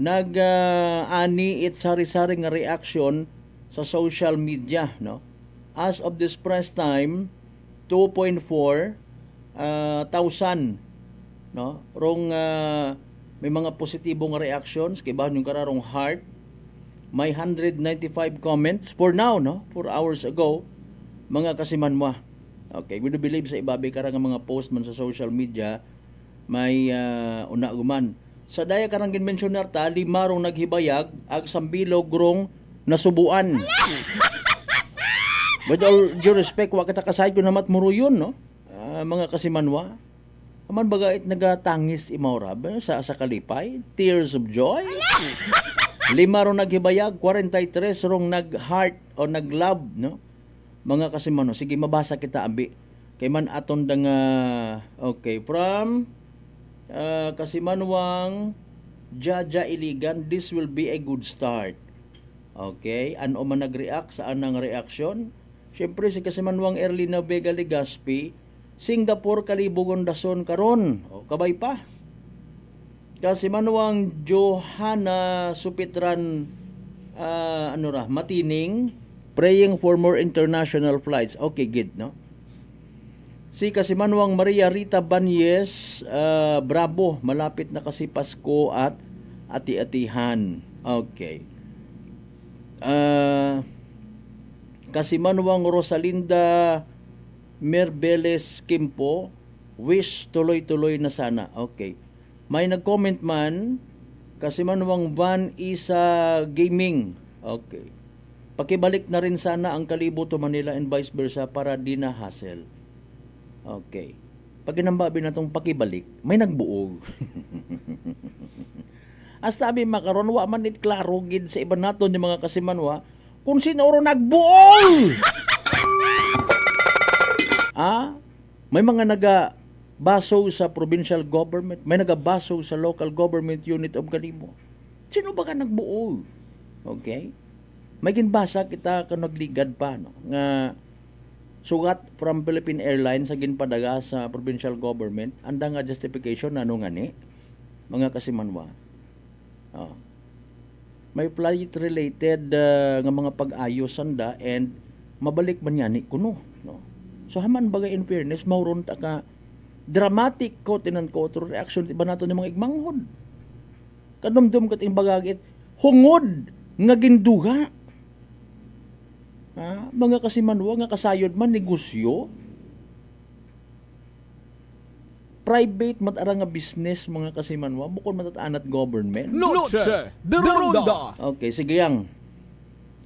nag-ani it sari-sari nga reaction sa social media no. As of this press time 2.4 thousand no rong may mga positibong reactions kay bahon yung kararong heart. May 195 comments for now no 4 hours ago mga kasimanwa. Okay, we do believe sa ibabe karang mga post man sa social media may una guman. Sa daya karang ginmensionar ta, 5 rong naghibayag ag sambilog rong nasubuan. With all due respect, wa kita kasay ko namat muruyon no. Mga kasimanwa. Aman bagait nagatangis imaura ba sa kalipay, tears of joy. 5 rong naghibayag, 43 rong nag-heart o nag-love no. Mga kasimano, sige mabasa kita abi. Kay man aton dang okay, from Kasimanwang Jaja Iligan, this will be a good start. Okay, ano man nag-react sa anang reaksyon? Siyempre si Kasimanwang Erlina Vega Legaspi Singapore kalibugon dason karon. O kabay pa. Kasi manuang Johanna Supitran Matining, praying for more international flights. Okay, good, no? Si Kasimanwang Maria Rita Banyes, bravo, malapit na kasi Pasko at ati-atihan. Okay. Kasimanwang Rosalinda Merbeles Kimpo, wish tuloy-tuloy na sana. Okay. May nag-comment man, Kasimanwang Van Isa Gaming. Okay. Pakibalik na rin sana ang Kalibo to Manila and vice versa para di na hassle. Okay. Pag ginambabi na itong pakibalik, may nagbuog. As sabi makaron, wa man it klaro gid sa iba naton yung mga Kasimanwa kung sino ro nagbuog. May mga nagabaso sa provincial government, may nagabaso sa local government unit of Kalibo. Sino ba ka nagbuog? Okay? May ginbasa kita ka nagligad pa, no? Nga sugat from Philippine Airlines sa ginpadaga sa provincial government, anda nga justification na ano nga ni, mga Kasimanwa. May flight related nga mga pag-ayos sanda and mabalik man yan kuno. No? So haman bagay in fairness, mauron ta ka dramatic quote and unquote reaction iba nato ng mga igmanghod. Kadumdum kating bagagit, hungod nga ginduga. Mga Kasimanwa nga kasayod man negosyo, private matara nga business mga Kasimanwa bukod matataan at government. Noche de Ronda. Okay, sige yang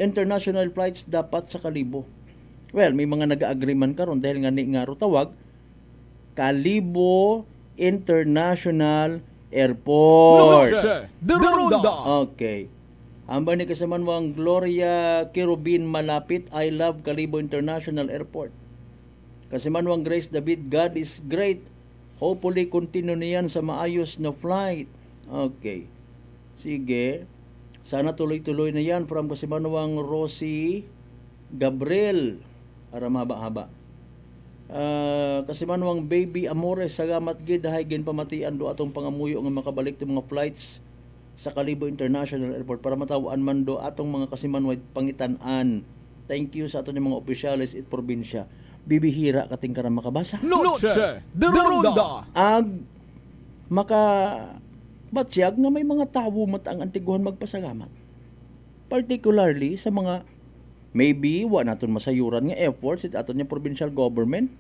international flights dapat sa Kalibo. Well, may mga nag-agree man karon dahil nga ni nga ro tawag Kalibo International Airport. Noche de Ronda. Okay. Amba ni Kasimanwang Gloria Kirubin malapit, I love Kalibo International Airport. Kasimanwang Grace David, God is great. Hopefully, continue niyan sa maayos na flight. Okay. Sige. Sana tuloy-tuloy na yan from Kasimanwang Rosie Gabriel. Para mahaba-haba. Kasimanwang Baby Amores, sagamat gid, dahay gin pamatian do atong pangamuyo nga makabalik ng mga flights sa Kalibo International Airport para matawaan man do atong mga Kasimanwa pangitan-an. Thank you sa aton mga opisyalis at probinsya. Bibihira kating karam makabasa. Noche de Ronda. Batyag nga may mga tawo matang antiguhan magpasalamat. Particularly sa mga maybe wa naton masayuran nga efforts at aton nga provincial government,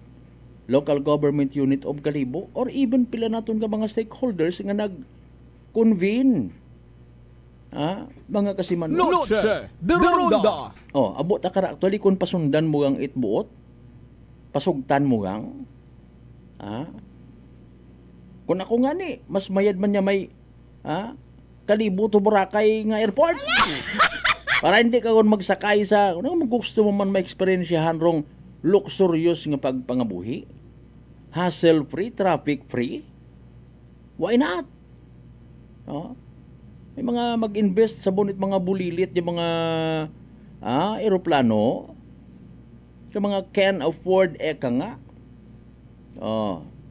local government unit of Kalibo, or even pila naton nga mga stakeholders nga nag-convene. Mga Kasimanwa. Noche de Ronda. Abot ta kara actually kung pasundan mo ang itbuot, pasugtan mo gang, kung ako nga ni, mas mayad man niya may Kalibo to Boracay nga airport. Para hindi ka kung magsakay sa, kung gusto mo man ma-experiensyahan rong luxurious nga pagpangabuhi, hassle-free, traffic-free, why not? May mga mag-invest sa bunit mga bulilit, yung mga aeroplano, yung mga can afford eka nga.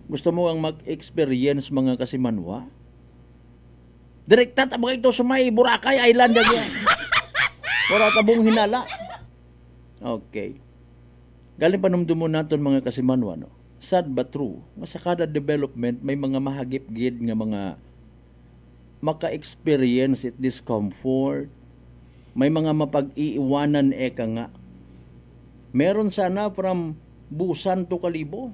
Gusto mo ang mag-experience mga Kasimanwa? Direkta tabang ito sa may Boracay Island yan. Para tabong hinala. Okay. Galing panumdumo natin mga Kasimanwa, no? Sad but true, sa kada development may mga mahagip-gid nga mga maka-experience it discomfort. May mga mapag-iiwanan eka nga. Meron sana from Busan to Kalibo.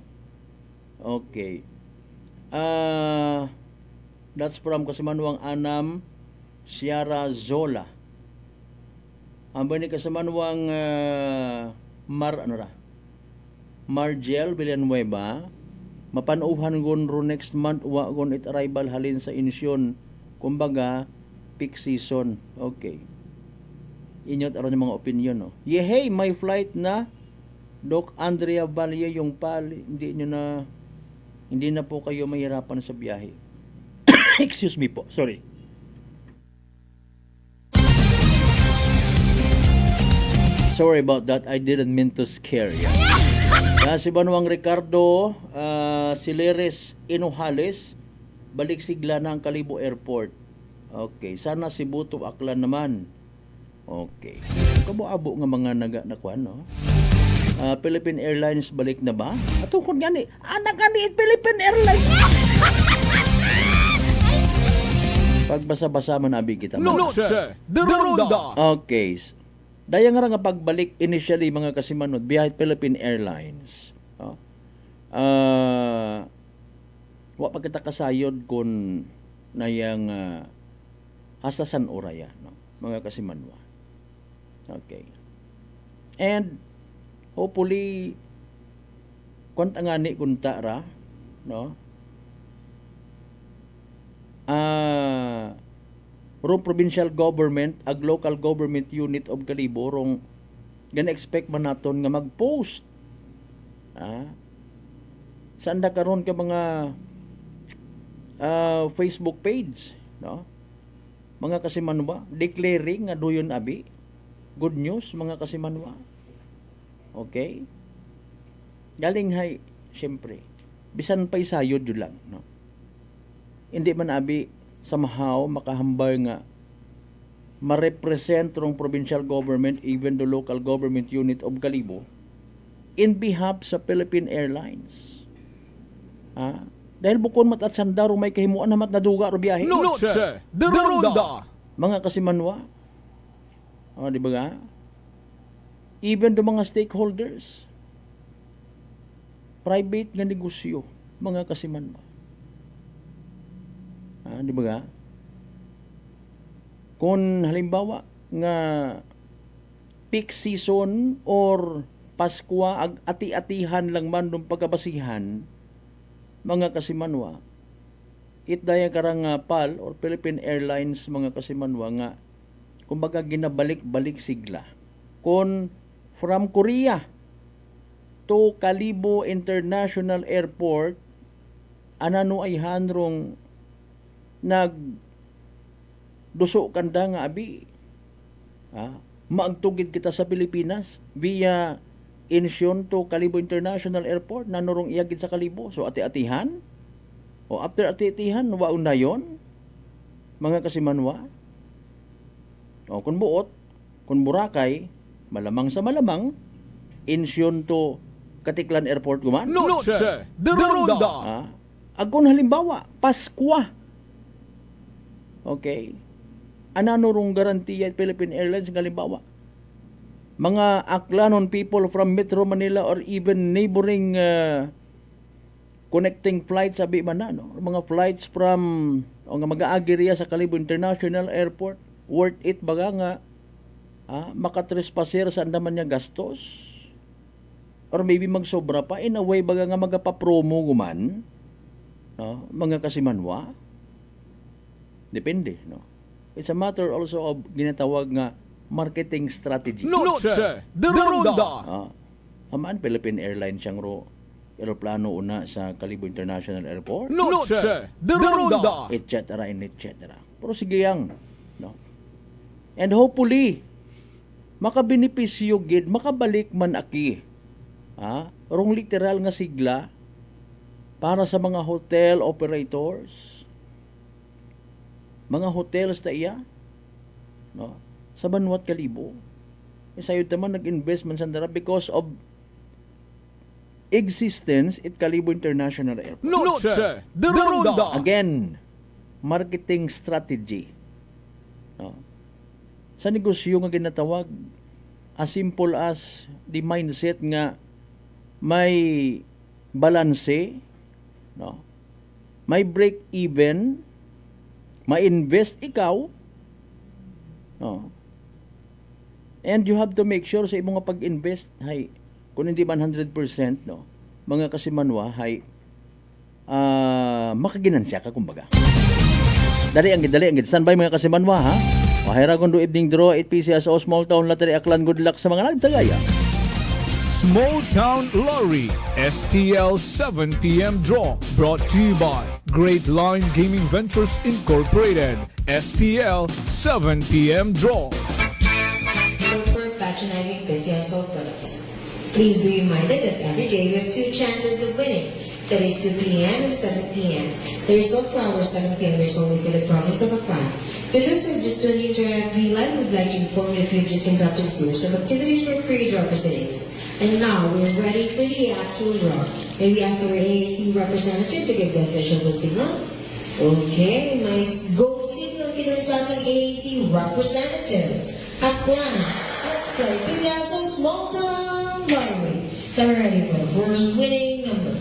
Okay. That's from Kasimanwang Anam Sierra Zola. Amba ni Kasimanwang Margel Villanueva, mapanuhan gon ro next month wa gon it arrival halin sa insyon. Kumbaga, peak season. Okay. Inyot aron yung mga opinion, no? Yehey, may flight na Doc Andrea Valle yung hindi na po kayo mahirapan sa biyahe. Excuse me po. Sorry. Sorry about that. I didn't mean to scare you. Si Banuang Ricardo, si Leres Inojales, balik sigla na ang Kalibo Airport. Okay, sana si Buto Aklan naman. Okay. Kabo-abo nga mga nakuan, no? Philippine Airlines balik na ba? Ato kun gani, anak gani Philippine Airlines. Pagbasa-basa man abi kita. Noche de Ronda. Okay. Daya nga pagbalik initially mga kasimanod biyahe Philippine Airlines. Wa pa kita kasayod kun nayang hasta San Oraya, no? Mga kasimanwa. Okay. And hopefully kunta ngani kunta ra, no? Rong provincial government ag local government unit of Kalibo rong gana-expect man naton nga mag-post saan da karon ka mga Facebook page, no? Mga kasimanwa declaring nga duyon abi good news mga kasimanwa. Okay, galing hay syempre bisan pa isayod yun lang, no? Hindi man abi somehow makahambar nga ma-represent rong provincial government even the local government unit of Kalibo in behalf sa Philippine Airlines. Dahil bukod mat at sandaro may kahimuan na mat naduga ro biyahe. Noche de Ronda. Mga kasimanwa. Di ba nga? Even the mga stakeholders. Private nga negosyo, mga kasimanwa. Di ba nga? Kung halimbawa nga peak season or Pasko ag ati-atihan lang man ng pagkabasihan, mga kasimanwa, itdaya karang PAL or Philippine Airlines mga kasimanwa nga kumbaga ginabalik-balik sigla. Kung from Korea to Kalibo International Airport, anano ay hanrong duso kanda nga abi. Maagtugid kita sa Pilipinas via Incheon to Kalibo International Airport, nanurong iyagid sa Kalibo. So ati-atihan o after ati-atihan waon na yon mga kasimanwa. O kung buot, kung Boracay, malamang sa malamang Incheon to Katiklan Airport guman. Noche de Ronda. Agon halimbawa Paskwa. Okay. Anano rong garantiya Philippine Airlines ng halimbawa? Mga Aklanon people from Metro Manila or even neighboring connecting flights sabi man na, no? Mga flights from nga mag-aagiriya sa Kalibo International Airport, worth it baga nga makatrespasser sa andaman niya gastos? Or maybe magsobra pa in a way baga nga magapapromo guman, no? Mga kasimanwa. Depende, no? It's a matter also of ginatawag nga marketing strategy. Noche de Ronda. Hamaan Philippine Airlines siyang aeroplano una sa Kalibo International Airport. Noche de Ronda. Etc. Pero sige yang, no? And hopefully makabenepisyo gid, makabalik man aki. Rong literal nga sigla para sa mga hotel operators. Mga hotels ta iya, no? Sa Banwat Kalibo. Sayod naman nag-invest man sandara because of existence at Kalibo International Airport. Noche de Ronda. Again, marketing strategy. No? Sa negosyo nga ginatawag, as simple as the mindset nga may balanse, no? May break even, ma-invest ikaw, no? And you have to make sure sa imong pag-invest, hay, kung hindi man 100%, no, mga kasimanwa, hay, makaginansya ka, kumbaga. Dali ang standby mga kasimanwa, ha? Mahiragon do evening draw, 8 PCS o Small Town Lottery Aklan. Good luck sa mga nagtagaya. Small Town Lottery, STL 7 p.m. draw, brought to you by Great Line Gaming Ventures Incorporated. STL 7 p.m. draw. For patronizing PCSO products. Please be reminded that every day we have 2 chances of winning. That is 2 p.m. and 7 p.m. The result for our 7 p.m. is only for the province of Aklan. Because we've just tuned into our FB Live, we'd like to inform you that we've just conducted a series of activities for pre-draw proceedings. And now we're ready for the actual draw. May we ask our AAC representative to give the official go signal? Okay, nice go signal kita sa ating AAC representative. Aklan, let's play Piazza Small Town Lottery. So we're ready for the first winning number.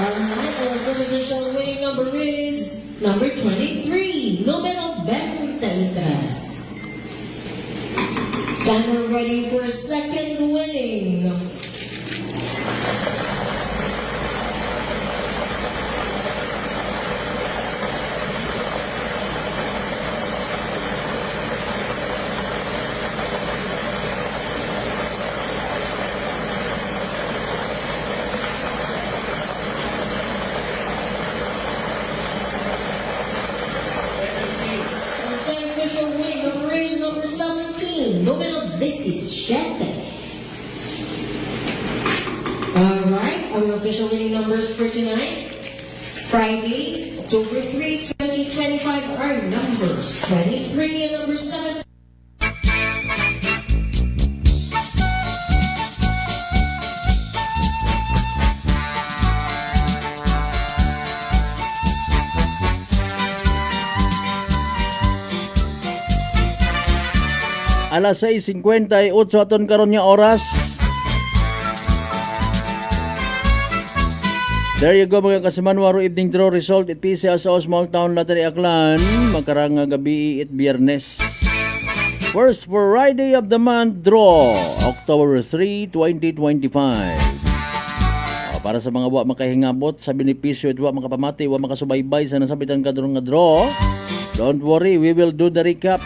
Alright, our first official winning number is number 23, Numero 23. Time we're ready for a second winning. Number 17, Numero 17. Alright, our official winning numbers for tonight, Friday, October 3, 2025 are numbers 23 and number 7. Alas 6:58 aton karon nga oras. There you go mga kasimanwaro, evening draw result at PCSO Small Town Lottery Aklan makarang nga gabi it Biyernes. First for Friday of the month draw October 3, 2025. Para sa mga wa makahingabot sa benepisyo at wa makapamati, wa makasubaybay sa nasabitan kadrong nga draw, don't worry, we will do the recap.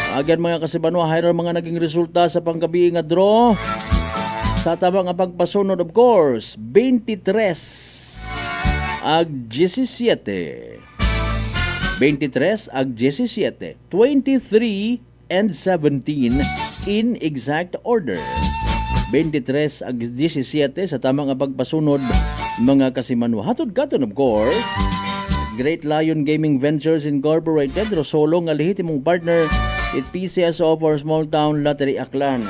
Again mga kasibanwa, hayran mga naging resulta sa panggabi nga draw. Sa tamang nga pagpasunod of course, 23 ag 17. 23 ag 17, 23 and 17 in exact order. 23 ag 17 sa tamang nga pagpasunod mga kasimanwa. Hatod katon of course, Great Lion Gaming Ventures Incorporated, Rosolo nga lehitimong partner it PCSO for Small Town Lottery Aklan.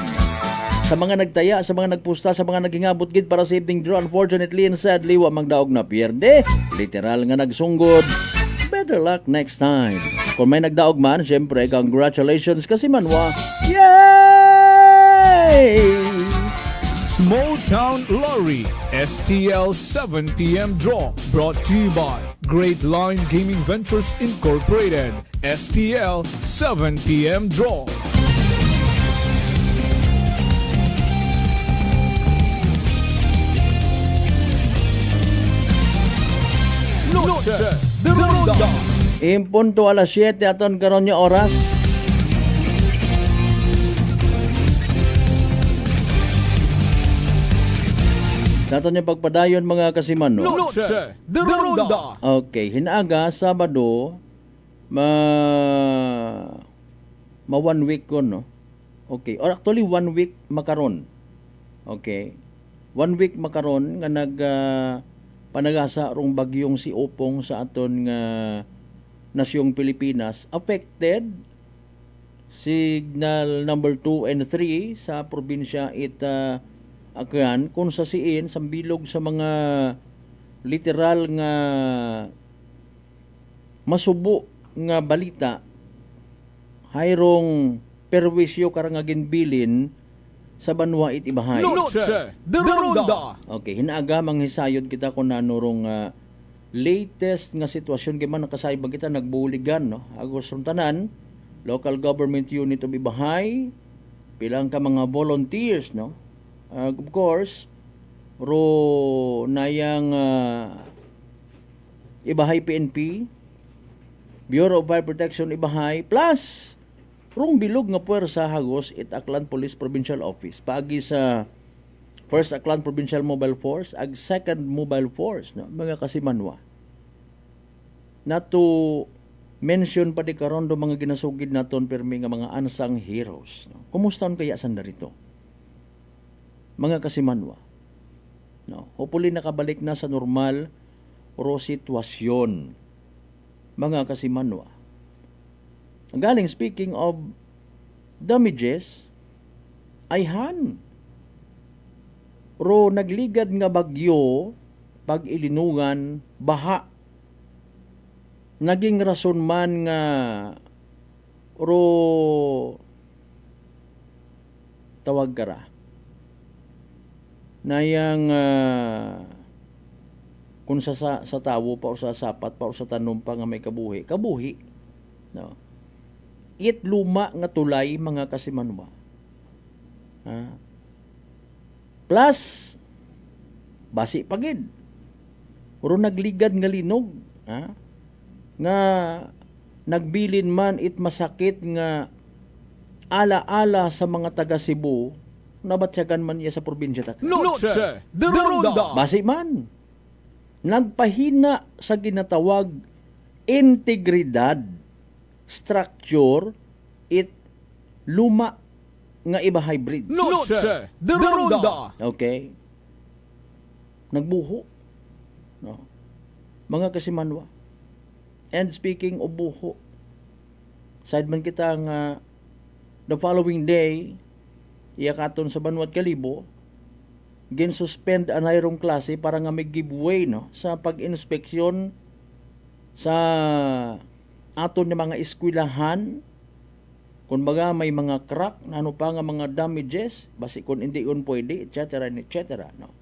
Sa mga nagtaya, sa mga nagpusta, sa mga nagingabot gid para sa evening draw, unfortunately and sadly, wa magdaog na pierde. Literal nga nagsunggod. Better luck next time. Kung may nagdaog man, syempre, congratulations kasi manwa. Yay! Small Town Lottery STL 7 p.m. draw brought to you by Great Line Gaming Ventures Incorporated. STL 7 p.m. draw. Noche de Ronda. Impunto alas 7 aton karon nga oras. Dato niya pagpadayon mga kasiman, no? Noche de Ronda. Okay, hinaaga Sabado ma 1 week ko, no? Okay, or actually 1 week makaron. Okay. 1 week makaron nga panagasa rong bagyong si Opong sa aton nga nasyong Pilipinas. Affected signal number 2 and 3 sa probinsya Aklan kung sa siin sambilog sa mga literal nga masubo nga balita hayrong perwisyo karang ginbilin sa banwa it ibahay. Noche de Ronda. Okay, hinaaga manghisayod kita kung nanurong latest nga sitwasyon kay man nakasayban kita nagbuligan, no? Agos tanan local government unit of Ibahay, pilang ka mga volunteers, no? Of course, ro nayang Ibahay PNP, Bureau of Fire Protection Ibahay plus rong bilog nga puwersa hagos it Aklan Police Provincial Office paagi sa First Aklan Provincial Mobile Force ag Second Mobile Force no mga kasimanwa na to mention pa di karon do mga ginasugid naton pirmi nga mga unsung heroes no kumusta kaya sanda rito mga kasimanwa no hopefully nakabalik na sa normal o sitwasyon mga kasimanwa. Ang galing speaking of damages, ayhan. Ro nagligad nga bagyo pag ilinungan baha. Naging rason man nga ro tawag kara. Nayang kung sa tawo pa o sa sapat pa o sa tanom pa nga may kabuhi no it luma nga tulay mga kasimanwa plus basi pagid uro nagligad nga linog nga nagbilin man it masakit nga ala-ala sa mga taga Cebu nabatsyagan man iya sa probinsya ta Noche de Ronda. basi man nagpahina sa ginatawag integridad structure it luma nga Ibahay Bridge. Noche de Ronda. Okay. Nagbuho. No. Mga kasimanwa. And speaking of buho, side man kita nga the following day iyakaton sa Banwat Kalibo gin-suspend anayong klase para nga may giveaway no sa pag-inspeksyon sa aton nga mga eskwelahan kung baga may mga crack ano pa nga mga damages basi kung hindi yun pwede etc no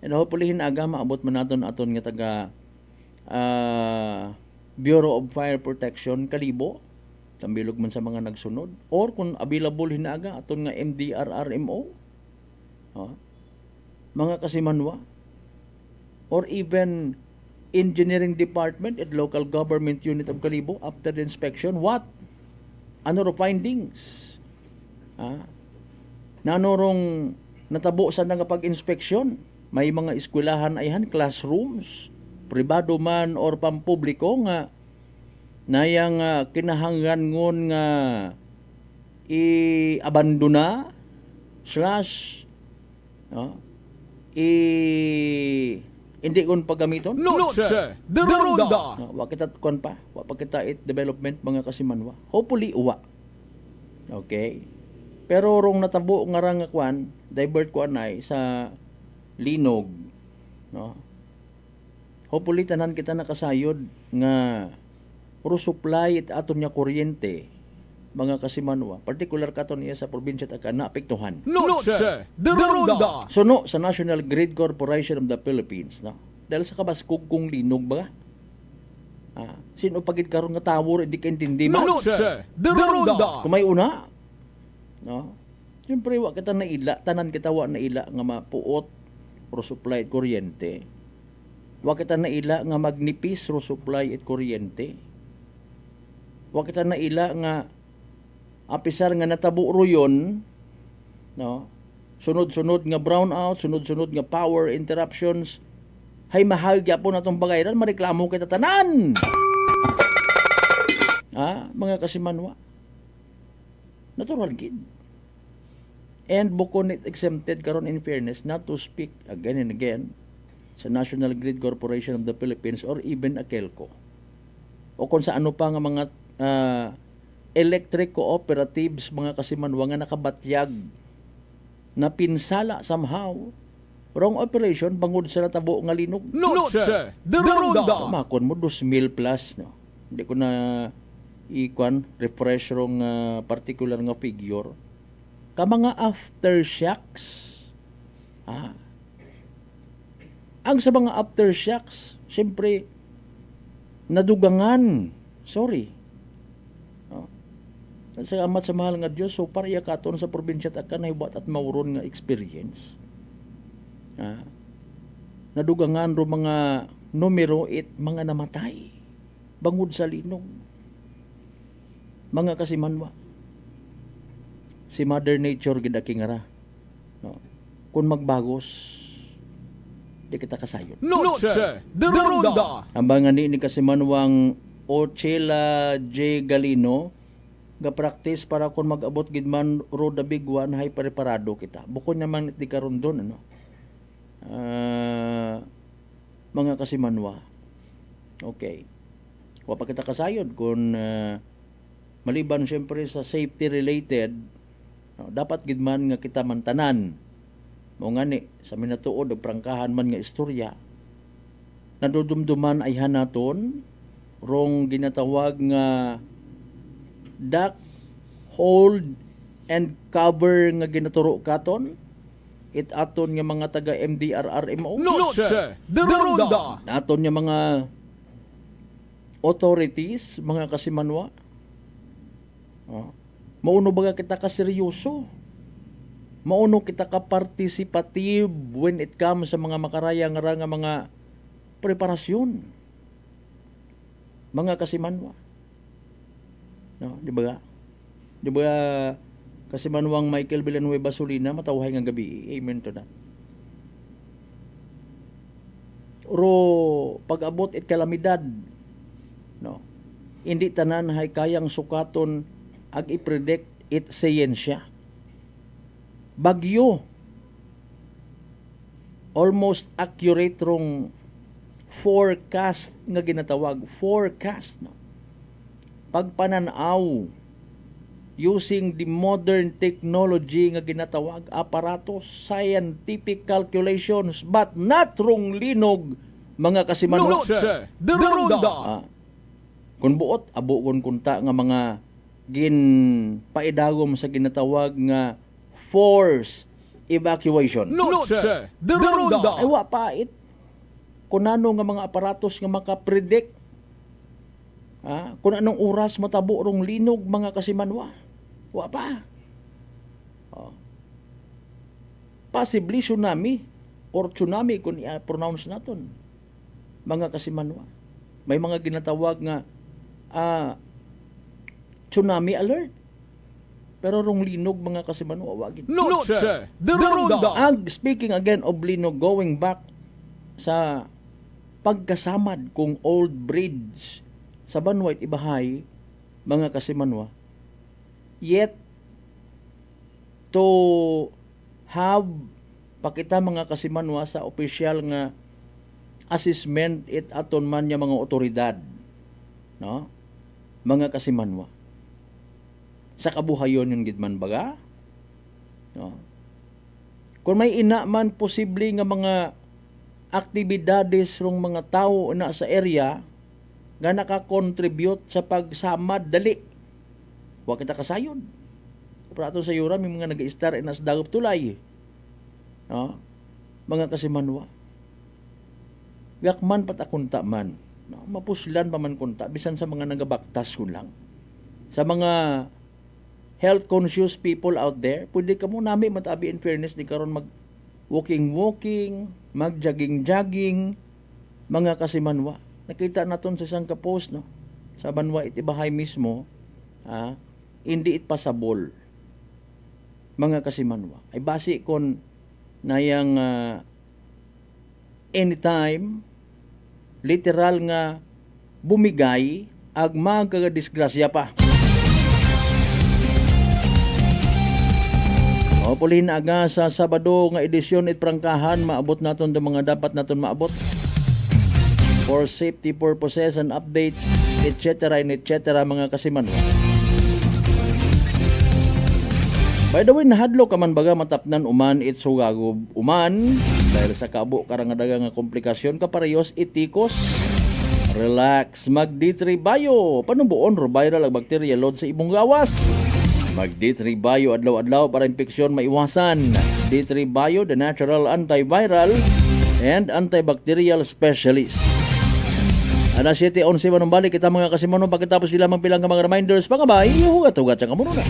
and hopefully hinaga maabot man naton nga taga Bureau of Fire Protection Kalibo tambilog man sa mga nagsunod or kung available hinaga aton nga MDRRMO mga kasimanwa or even engineering department at local government unit of Kalibo after the inspection what ano ro findings nanorong natabo sa nga pag-inspeksyon may mga eskwelahan ayhan classrooms pribado man or pampubliko nga nayang kinahanglan nga i-abandona hindi kon paggamiton Noche de Ronda. wa kita kon pa wa pa kita it development mga kasimanwa hopefully uwa okay pero rong natabo nga rang kwan divert ko anay sa linog no hopefully tanan kita nakasayod nga puro supply it aton nya kuryente mga kasimanwa particular katon niya sa probinsya ta naapektuhan Noche de Ronda. suno sa National Grid Corporation of the Philippines no dahil sa kabaskog kung linog ba sino pagid karon nga tawor hindi ka intindi mo Noche de Ronda. kung may una no siyempre wa kita naila tanan kita wa naila nga mapuot ro supply at kuryente wa kita naila nga magnipis ro supply at kuryente wa kita naila nga apisar nga natabo ro yon no sunod-sunod nga brownout sunod-sunod nga power interruptions hay mahal gyapon atong bagayran mareklamo kita tanan mga kasimanwa natural gid and bukod it exempted karon in fairness not to speak again and again sa National Grid Corporation of the Philippines or even AKELCO o kung sa ano pa nga mga electric cooperatives mga kasimanwa nga nakabatyag na pinsala somehow wrong operation bangod sa natabo nga linog Noche de Ronda. makon mo 2,000 plus no hindi ko na refresh rong particular nga figure ka mga aftershocks ang sa mga aftershocks syempre nadugangan sorry sa amat sa mahal nga Diyos so para katon sa probinsya at kanaybat at mauron nga experience nadugangan ro mga numero it mga namatay bangod sa linog. Mga kasimanwa, si Mother Nature gid kingara. No? Kung magbagos, di kita kasayon. Noche de Ronda. Ambangan ni kasimanwang Ochela J. Galino, ga-practice para kung mag-abot gid man road the big one, hay preparado kita. Bukod naman di karon doon, ano? Mga kasimanwa. Okay. Wa pa kita kasayod kung maliban syempre sa safety related, no, dapat gid man nga kita mantanan. Mo ngani sa minatuod og prangkahan man nga istorya. Nadudumduman ay hanaton rong ginatawag nga duck hold and cover nga ginaturo katon. It aton nga mga taga MDRRMO. Noche de Ronda. Aton nga mga authorities, mga kasimanwa. Mauno baga kita ka seryoso. Mauno kita ka participative when it comes sa mga makarayang nga mga preparasyon. Mga kasimanwa. No, di ba? Di ba kasimanwang Michael Villanueva Solina matawhay nga gabi. Amen to that. Ro pag-abot it kalamidad, no, hindi tanan hay kayang sukaton ag i-predict it siyensya. Bagyo, almost accurate rong forecast nga ginatawag. Forecast, no? Pagpananaw using the modern technology nga ginatawag, aparatos, scientific calculations, but not rong linog, mga kasimanwa. Noche de Ronda. Kung buot, abo kung kunta nga mga gin paidagom sa ginatawag nga force evacuation. Noche de Ronda. Ay wa pait. Kung ano nga mga aparatos nga makapredict, kung anong oras matabo rong linog, mga kasimanwa. Wa pa. Possibly tsunami or tsunami kung i-pronounce naton, mga kasimanwa. May mga ginatawag nga tsunami alert. Pero rong linog, mga kasimanwa, wagit. Noche de Ronda. Speaking again of linog, going back sa pagkasamad kung old bridge sa Banwait Ibahay, mga kasimanwa, yet to have pakita, mga kasimanwa, sa opisyal nga assessment it aton man nga mga otoridad, no, mga kasimanwa, sa kabuhayon yung gidman baga, no? Kung may ina man posible nga mga aktibidades rong mga tao na sa area nga nakakontribute sa pagsamad, dali, wa kita kasayon. Para ato sa yura, may mga nag-star na sa dagop tulay, no? Mga kasimanwa, gakman pat akunta man, no? Mapuslan pa man kunta, bisan sa mga nagabaktas ko lang. Sa mga health conscious people out there, pwede ka mo nami matabi, in fairness, di karon mag walking, mag jogging, mga kasimanwa. Nakita naton sa isang ka-post, no, sa Banwait Ibahay mismo, hindi it passable, mga kasimanwa. Ay basi kon nayang anytime literal nga bumigay ag magkagadisgrasya pa. Pulin aga sa Sabado nga edisyon it prangkahan, maabot naton do mga dapat naton maabot for safety purposes and updates, etc. mga kasimanwa. By the way, nahadlo ka man baga matapnan uman it sugagob uman dahil sa kaabo karangadaga nga komplikasyon kaparehos itikos. Relax, mag D3 Bio, panubuon ro viral ag bacteria load sa imong gawas. Mag D3 Bio adlaw-adlaw para infeksyon maiwasan. D3 Bio, the natural antiviral and antibacterial specialist. Ana 7:11 manong balik kita, mga kasimanwa, pagkatapos sila magpilang nga mga reminders pangabay, hugat-hugat sa kamuno na.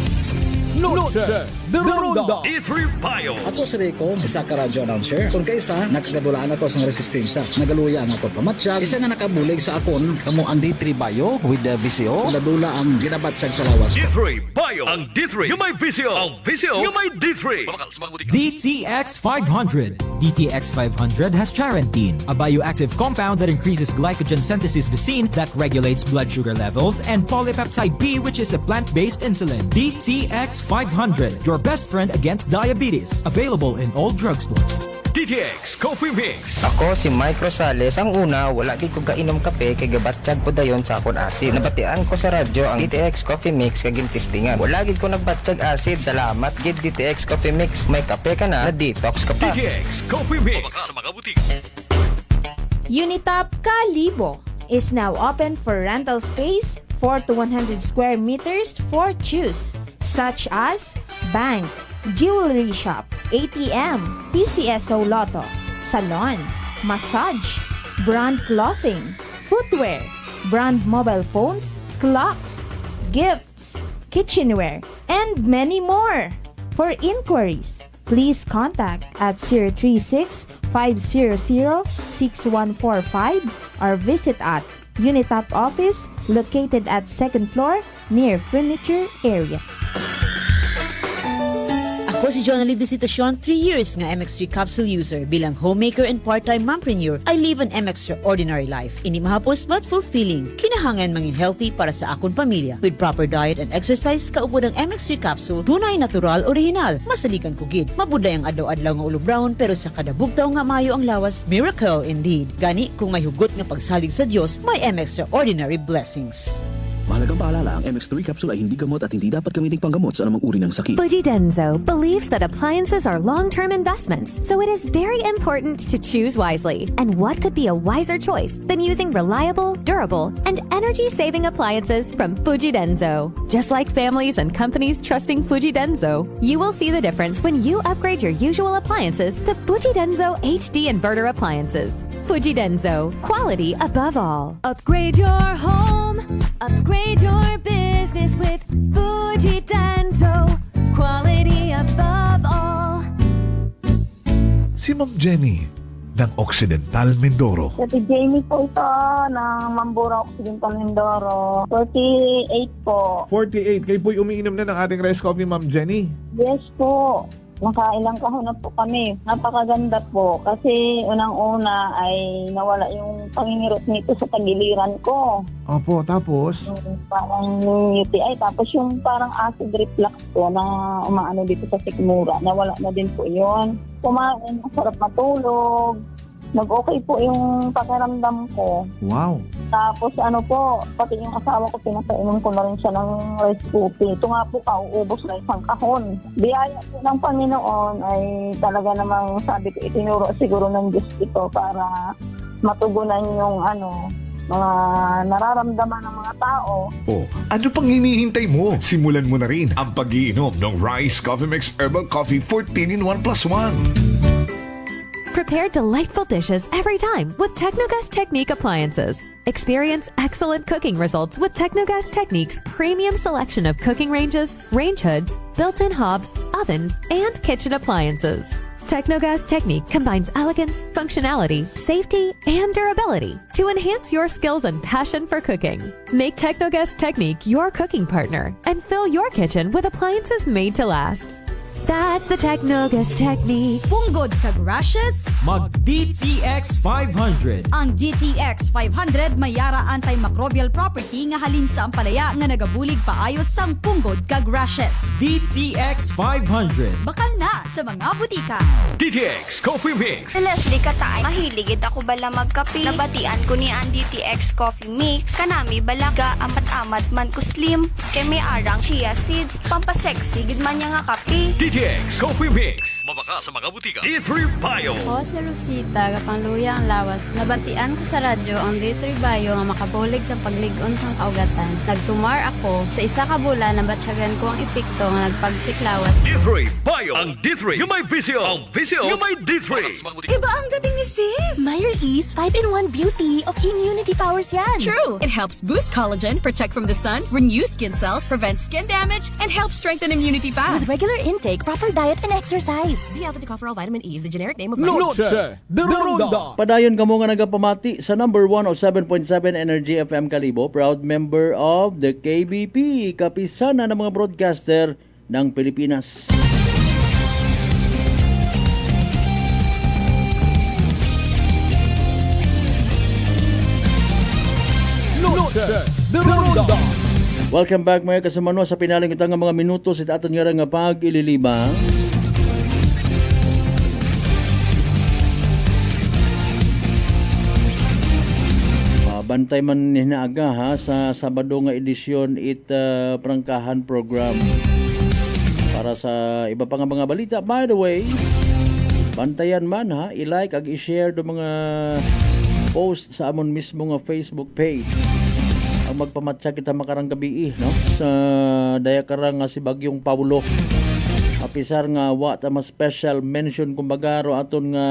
Noche de Ronda. D3 Bio. Ako si Rico, isa ka radio announcer. Kung kaysa, nakagadulaan ako sa resistensya. Nagaluya na ako pamatsyag. Isa nga nakabulig sa akon, kamo ang D3 Bio with the VCO. Nadula ang ginabatsyag sa lawas ko. D3 Bio. Ang D3 yung may VCO. Ang VCO yung may D3. DTX 500. DTX 500 has charantine, a bioactive compound that increases glycogen synthesis vacine that regulates blood sugar levels, and polypeptide B, which is a plant-based insulin. DTX 500, your best friend against diabetes. Available in all drugstores. DTX Coffee Mix. Ako si Mike Rosales. Ang una, wala di ko kainom kape kay gabatsyag ko dayon sa akon acid. Nabatian ko sa radyo ang DTX Coffee Mix kay gintistingan. Wala gid ko nagbatsyag acid. Salamat gid DTX Coffee Mix. May kape ka na detox ka pa. DTX Coffee Mix. Sa mga butik. Unitop Kalibo is now open for rental space 4 to 100 square meters for choose, such as bank, jewelry shop, ATM, PCSO Lotto, salon, massage, brand clothing, footwear, brand mobile phones, clocks, gifts, kitchenware, and many more. For inquiries, please contact at 036-500-6145 or visit at Unitop office located at 2nd floor near furniture area. Ako si Jonali Visitacion, 3 years nga MX3 capsule user. Bilang homemaker and part-time mompreneur, I live an extraordinary life. Ini mahapos but fulfilling. Kinahangan mangin healthy para sa akong pamilya. With proper diet and exercise, kaupo ng MX3 capsule, tunay natural, original. Masalikan ko gid. Mabuday ang adlaw-adlaw nga ulo brown, pero sa kada bugtaw nga mayo ang lawas, miracle indeed. Gani, kung may hugot nga pagsalig sa Dios, may extraordinary blessings. Mahalagang paalala, ang MX3 capsule ay hindi gamot at hindi dapat gamiting panggamot sa anumang uri ng sakit. Fuji Denso believes that appliances are long-term investments, so it is very important to choose wisely. And what could be a wiser choice than using reliable, durable, and energy-saving appliances from Fuji Denso? Just like families and companies trusting Fuji Denso, you will see the difference when you upgrade your usual appliances to Fuji Denso HD inverter appliances. Fuji Denso, quality above all. Upgrade your home, upgrade your business with Fuji Denso, quality above all. Si Ma'am Jenny ng Occidental Mindoro. Si Jamie po ito ng Mambura Occidental Mindoro. 48 po. 48. Kayo po'y umiinom na ng ating rice coffee, Ma'am Jenny. Yes po. Nakailang kahon na po kami. Napakaganda po kasi unang-una ay nawala yung pangingirot nito sa tagiliran ko. Opo, tapos? Parang UTI. Tapos yung parang acid reflux ko na umaano dito sa sikmura. Nawala na din po yun. Kumain, masarap matulog. Nag-okay po yung pakiramdam ko. Wow. Tapos ano po, pati yung asawa ko, pinapainom ko na rin siya ng rice coffee. Ito nga po, kauubos na isang kahon. Biyaya po ng Panginoon ay talaga namang sabi ko, itinuro siguro ng Diyos ito para matugunan yung mga nararamdaman ng mga tao. Oh, ano pang hinihintay mo? Simulan mo na rin ang pag-iinom ng Rice Coffee Mix Herbal Coffee 14 in 1+1. Prepare delightful dishes every time with Technogas Technique appliances. Experience excellent cooking results with Technogas Technique's premium selection of cooking ranges, range hoods, built-in hobs, ovens, and kitchen appliances. Technogas Technique combines elegance, functionality, safety, and durability to enhance your skills and passion for cooking. Make Technogas Technique your cooking partner and fill your kitchen with appliances made to last. That's the Technogas Technique. Punggod kag rashes? Mag DTX 500. Ang DTX 500 may yara antimicrobial property nga halin sa ampalaya nga nagabulig paayos sang punggod kag rashes. DTX 500. Bakal na sa mga butika. DTX Coffee Mix. Leslie Katay, mahiligid ako bala magkape. Nabatian ko ni ang DTX Coffee Mix. Kanami balaga amat-amat man ko slim. Kay may arang chia seeds. Pampasexy gid man niya nga kape. DTX Coffee Mix. Mabaka sa mga butika. D3 Bio. Ako si Rosita, kapangluya ang lawas. Nabatian ko sa radyo ang D3 Bio nga makabulig sa paglig-on sang kaugatan. Nagtumar ako sa isa ka bulan na batsyagan ko ang epekto nga nagpagsiklawas. D3 Bio. Ang D3 yung may visio. Ang visio yung may D3. Iba ang dating ni sis! Myra East 5-in-1 Beauty of Immunity Powers yan! True! It helps boost collagen, protect from the sun, renew skin cells, prevent skin damage, and help strengthen immunity pa. With regular intake, proper diet, and exercise. D-alpha-tocopherol vitamin E is the generic name of Noche de Ronda. Padayon kamo nga nagapamati sa number 107.7 Energy FM Kalibo, proud member of the KBP, kapisana ng mga broadcaster ng Pilipinas. Noche de Ronda. Welcome back mga kasamano sa pinaling itang mga minuto sa aton nga nga pag-ililibang. Bantay man hinaaga ha sa Sabado nga edisyon prangkahan program para sa iba pa nga mga balita. By the way, bantayan man ha, i-like ag i-share do mga post sa amon mismo nga Facebook page. Ang magpamatsa kita makarang gabi no sa daya karang nga si Bagyong Paulo. Apisar nga wa ta special mention kumbaga ro aton nga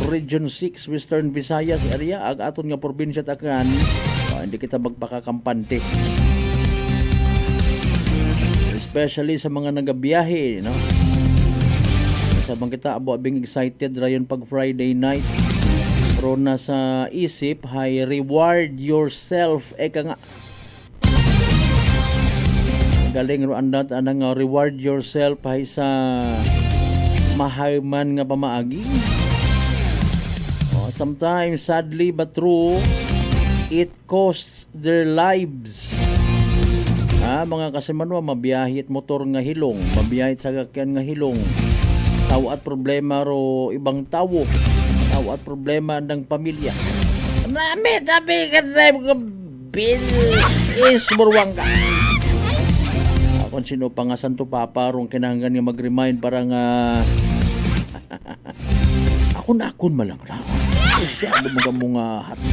Region 6 Western Visayas area ag aton nga probinsya takan hindi kita magpakakampante, especially sa mga nagabiyahe no. Sabang kita abo abing excited rayon pag Friday night pero nasa isip hay reward yourself ka nga galing ro andat anang reward yourself hay sa mahayman nga pamaagi. Sometimes, sadly but true, it costs their lives. Mga kasimanwa, mabiyahit motor nga hilong, mabiyahit sagakyan nga hilong, tawo at problema ro ibang tawo, tawo at problema ng pamilya. Nami, tapi ka ko bil is murwang ka. Kung sino pa nga Santo Papa rong kinahanglan nga mag-remind para nga akon malang raw. Siya mga hati.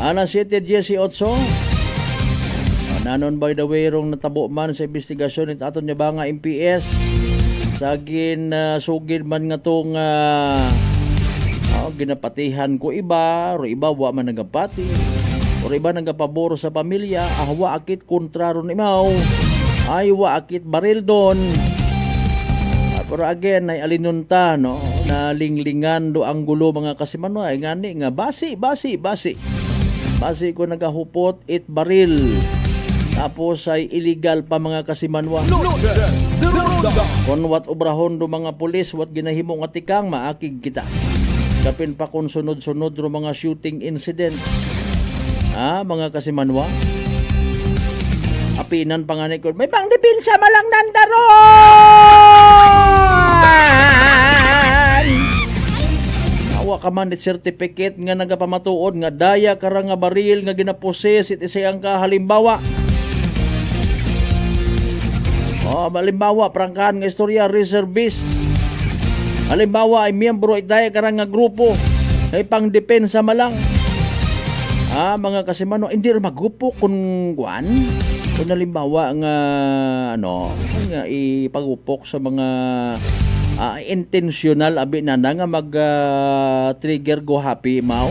Ana 7:18. Nanon by the way rong natabo man sa investigasyon it aton nya ba nga MPS sagin sugid man nga tong ginapatihan ko iba ro iba wa man nagapati o iba nagapabor sa pamilya wa akit kontraron imaw ay wa akit baril don. Pero again ay alinunta no na linglingan do ang gulo mga kasimano ay ngani nga basi ko nagahupot it baril tapos ay illegal pa mga kasimanwa. Kon wat obrahon do mga pulis wat ginahimo nga tikang maakig kita kapin pa kung sunod-sunod ro mga shooting incident mga kasimanwa. Apinan pa nga ni ko may pangdepensa malang nandaron awa ka man it certificate nga nagapamatuod nga daya karang nga baril nga ginaposes it isayang ka halimbawa halimbawa prangkahan nga istorya reservist halimbawa ay miyembro itay karang nga grupo ay pangdepensa malang mga kasimano hindi rin magupo kung guan kung halimbawa nga nga ipagupok sa mga intentional abi na nga mag trigger go happy mao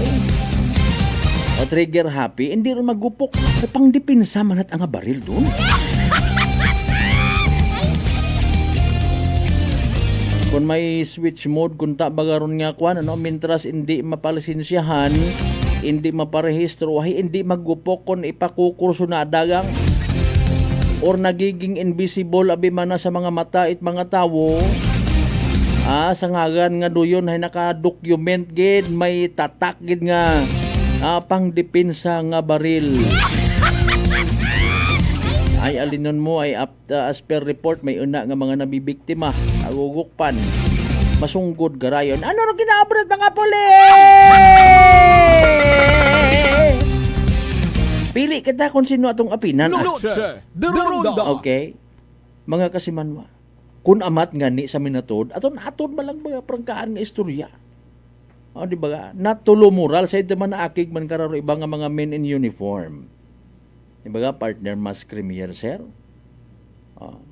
o trigger happy hindi rin magupok ay pangdepensa manat ang baril doon. Kung may switch mode, kung bagaron nga kwan, mintras hindi mapalisensyahan, hindi maparehistro, hindi magupok kung ipakukurso na dagang or nagiging invisible abi man sa mga mata it mga tawo sa ngagan nga duyon ay naka-document gid may tatak gid nga pangdepensa nga baril. Ay alinon mo ay as per report may una nga mga nabibiktima agugukpan Masunggod garayon. Ano ro ginaabot mga puli? Pili kita kung sino atong apinan. Noche de Ronda. Okay. Mga kasimanwa. Kung amat ngani sa minatod, aton malang mga prangkaan nga istorya. O, di ba? Natulo moral sa ito man naakig man kararo iba nga mga men in uniform. Di ba? Partner mas premier, sir. O.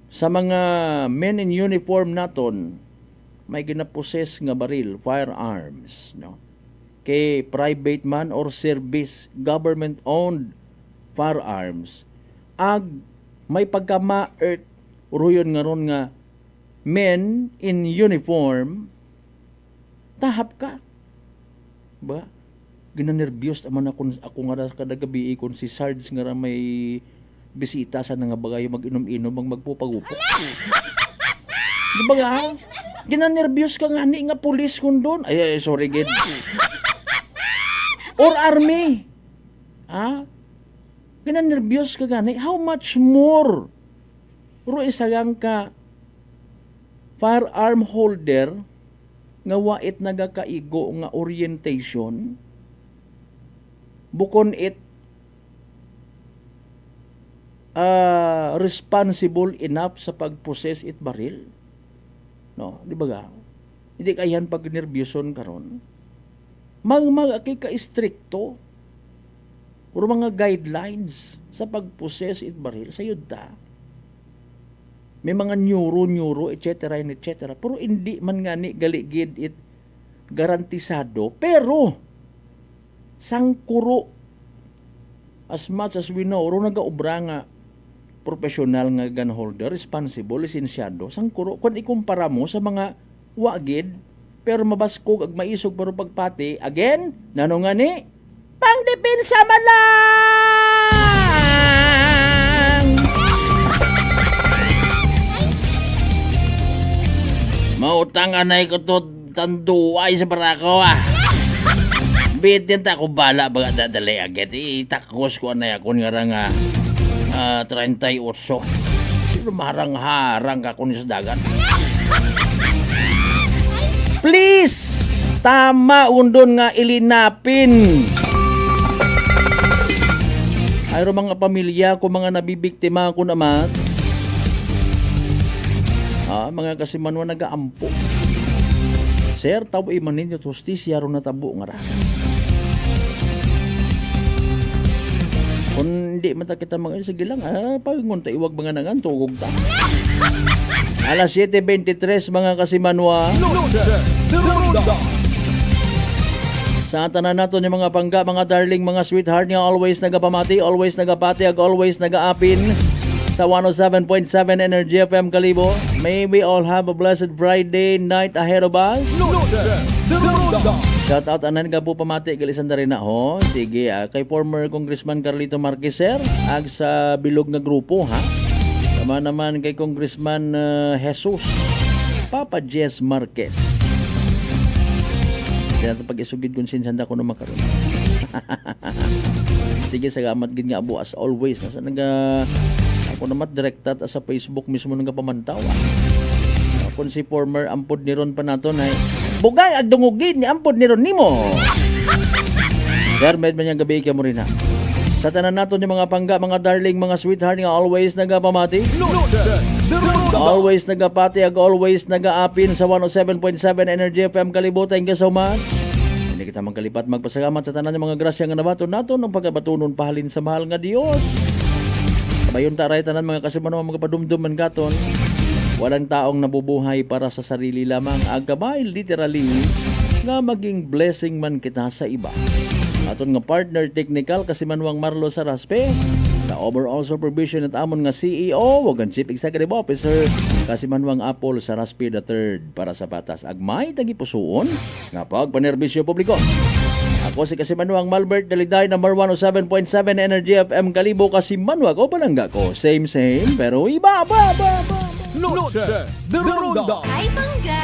Sa mga men in uniform naton, may ginaposes nga baril, firearms, no? Kay private man or service, government-owned firearms. Ag may pagkama-earth, ruyon nga ron nga men in uniform, tahap ka. Ba? Ginanervyos naman ako nga kada gabi kung si Sarge nga may bisita sa nga bagay mag-inom-inom magpupagupok. Di ba nga? Ginanervyos ka nga ni nga pulis kung doon. Ay, sorry, gid. Or army. Ha? Ginanervyos ka gani. How much more? Pero isagang ka firearm holder nga wait nagakaigo nga orientation bukon it responsible enough sa pag-possess it baril, no, di ba ga? Hindi kayan pag nervyoson karon magakay ka stricto or mga guidelines sa pag-possess it baril sa yudta. May mga neuro, etc. Pero hindi man nga ni galigid it garantisado. Pero, sangkuro, as much as we know, ro nagaubra nga professional nga gun holder, responsible, lisensyado, sangkuro, kung ikumpara mo sa mga wagid, pero mabaskog ag maisog pero pagpati, again, nano nga ni, pangdepensa man lang! Mautang anay ko to tanduay sa barako Bitin ta ko bala baga dadali agad. Itakos ko anay ako nga nga 38. Pero marang-harang ka ko ni sa dagat. Please! Tama undon nga ilinapin. Ayro mga pamilya ko mga nabibiktima ko naman. Mga kasimanwa nagaampo. Sir, tabo iman ninyo justisya ron natabo nga ra. Kung hindi man kita mga sige lang, pagingon ta iwag mga nangan tugog ta. Alas 7:23 mga kasimanwa. Sa tanan nato ni mga pangga, mga darling, mga sweetheart nga always nagapamati, always nagapati, ag always nagaapin. Sa 107.7 Energy FM Kalibo. May we all have a blessed Friday night ahead of us. Shout out anan nga po pamati galisan da rin na ho. Sige, kay former Congressman Carlito Marquez, sir, ag sa bilog nga grupo, ha. Tama naman kay Congressman Jesus Papa Jess Marquez. Kaya pag isugid kung sinsanda ko na makaroon. Sige, sagamat gid nga abo as always. Nasa ako naman direktat sa Facebook mismo nga pamantaw. Kung si former ampod ni Ron pa nato na bugay ag dungugin ni ampod ni Ron nimo. Sir, med man yang gabi ka mo rin ha. Sa tanan nato ni mga pangga, mga darling, mga sweetheart nga always nagapamati. Always nagapati ag always nagaapin sa 107.7 Energy FM Kalibo. Thank you so much. Hindi kita magkalipat magpasalamat sa tanan ng mga grasya nga nabaton nato ng pagabatunon pahalin sa mahal nga Dios. Bayon taray tanan mga kasimanwa mga padumduman katon. Walang taong nabubuhay para sa sarili lamang. Agabay literally nga maging blessing man kita sa iba. Aton nga partner technical kasimanwang Marlo Saraspe. Sa overall supervision at amon nga CEO ug ang Chief Executive Officer kasimanwang Apple Saraspe III para sa batas agmay tagipusoon nga pagpanerbisyo publiko. Ako si Kasimanwang Malbert Daliday, number 107.7 Energy FM Kalibo, Kasimanwag o palangga ko. Same, pero iba. Noche de Ronda. Hi, Pangga!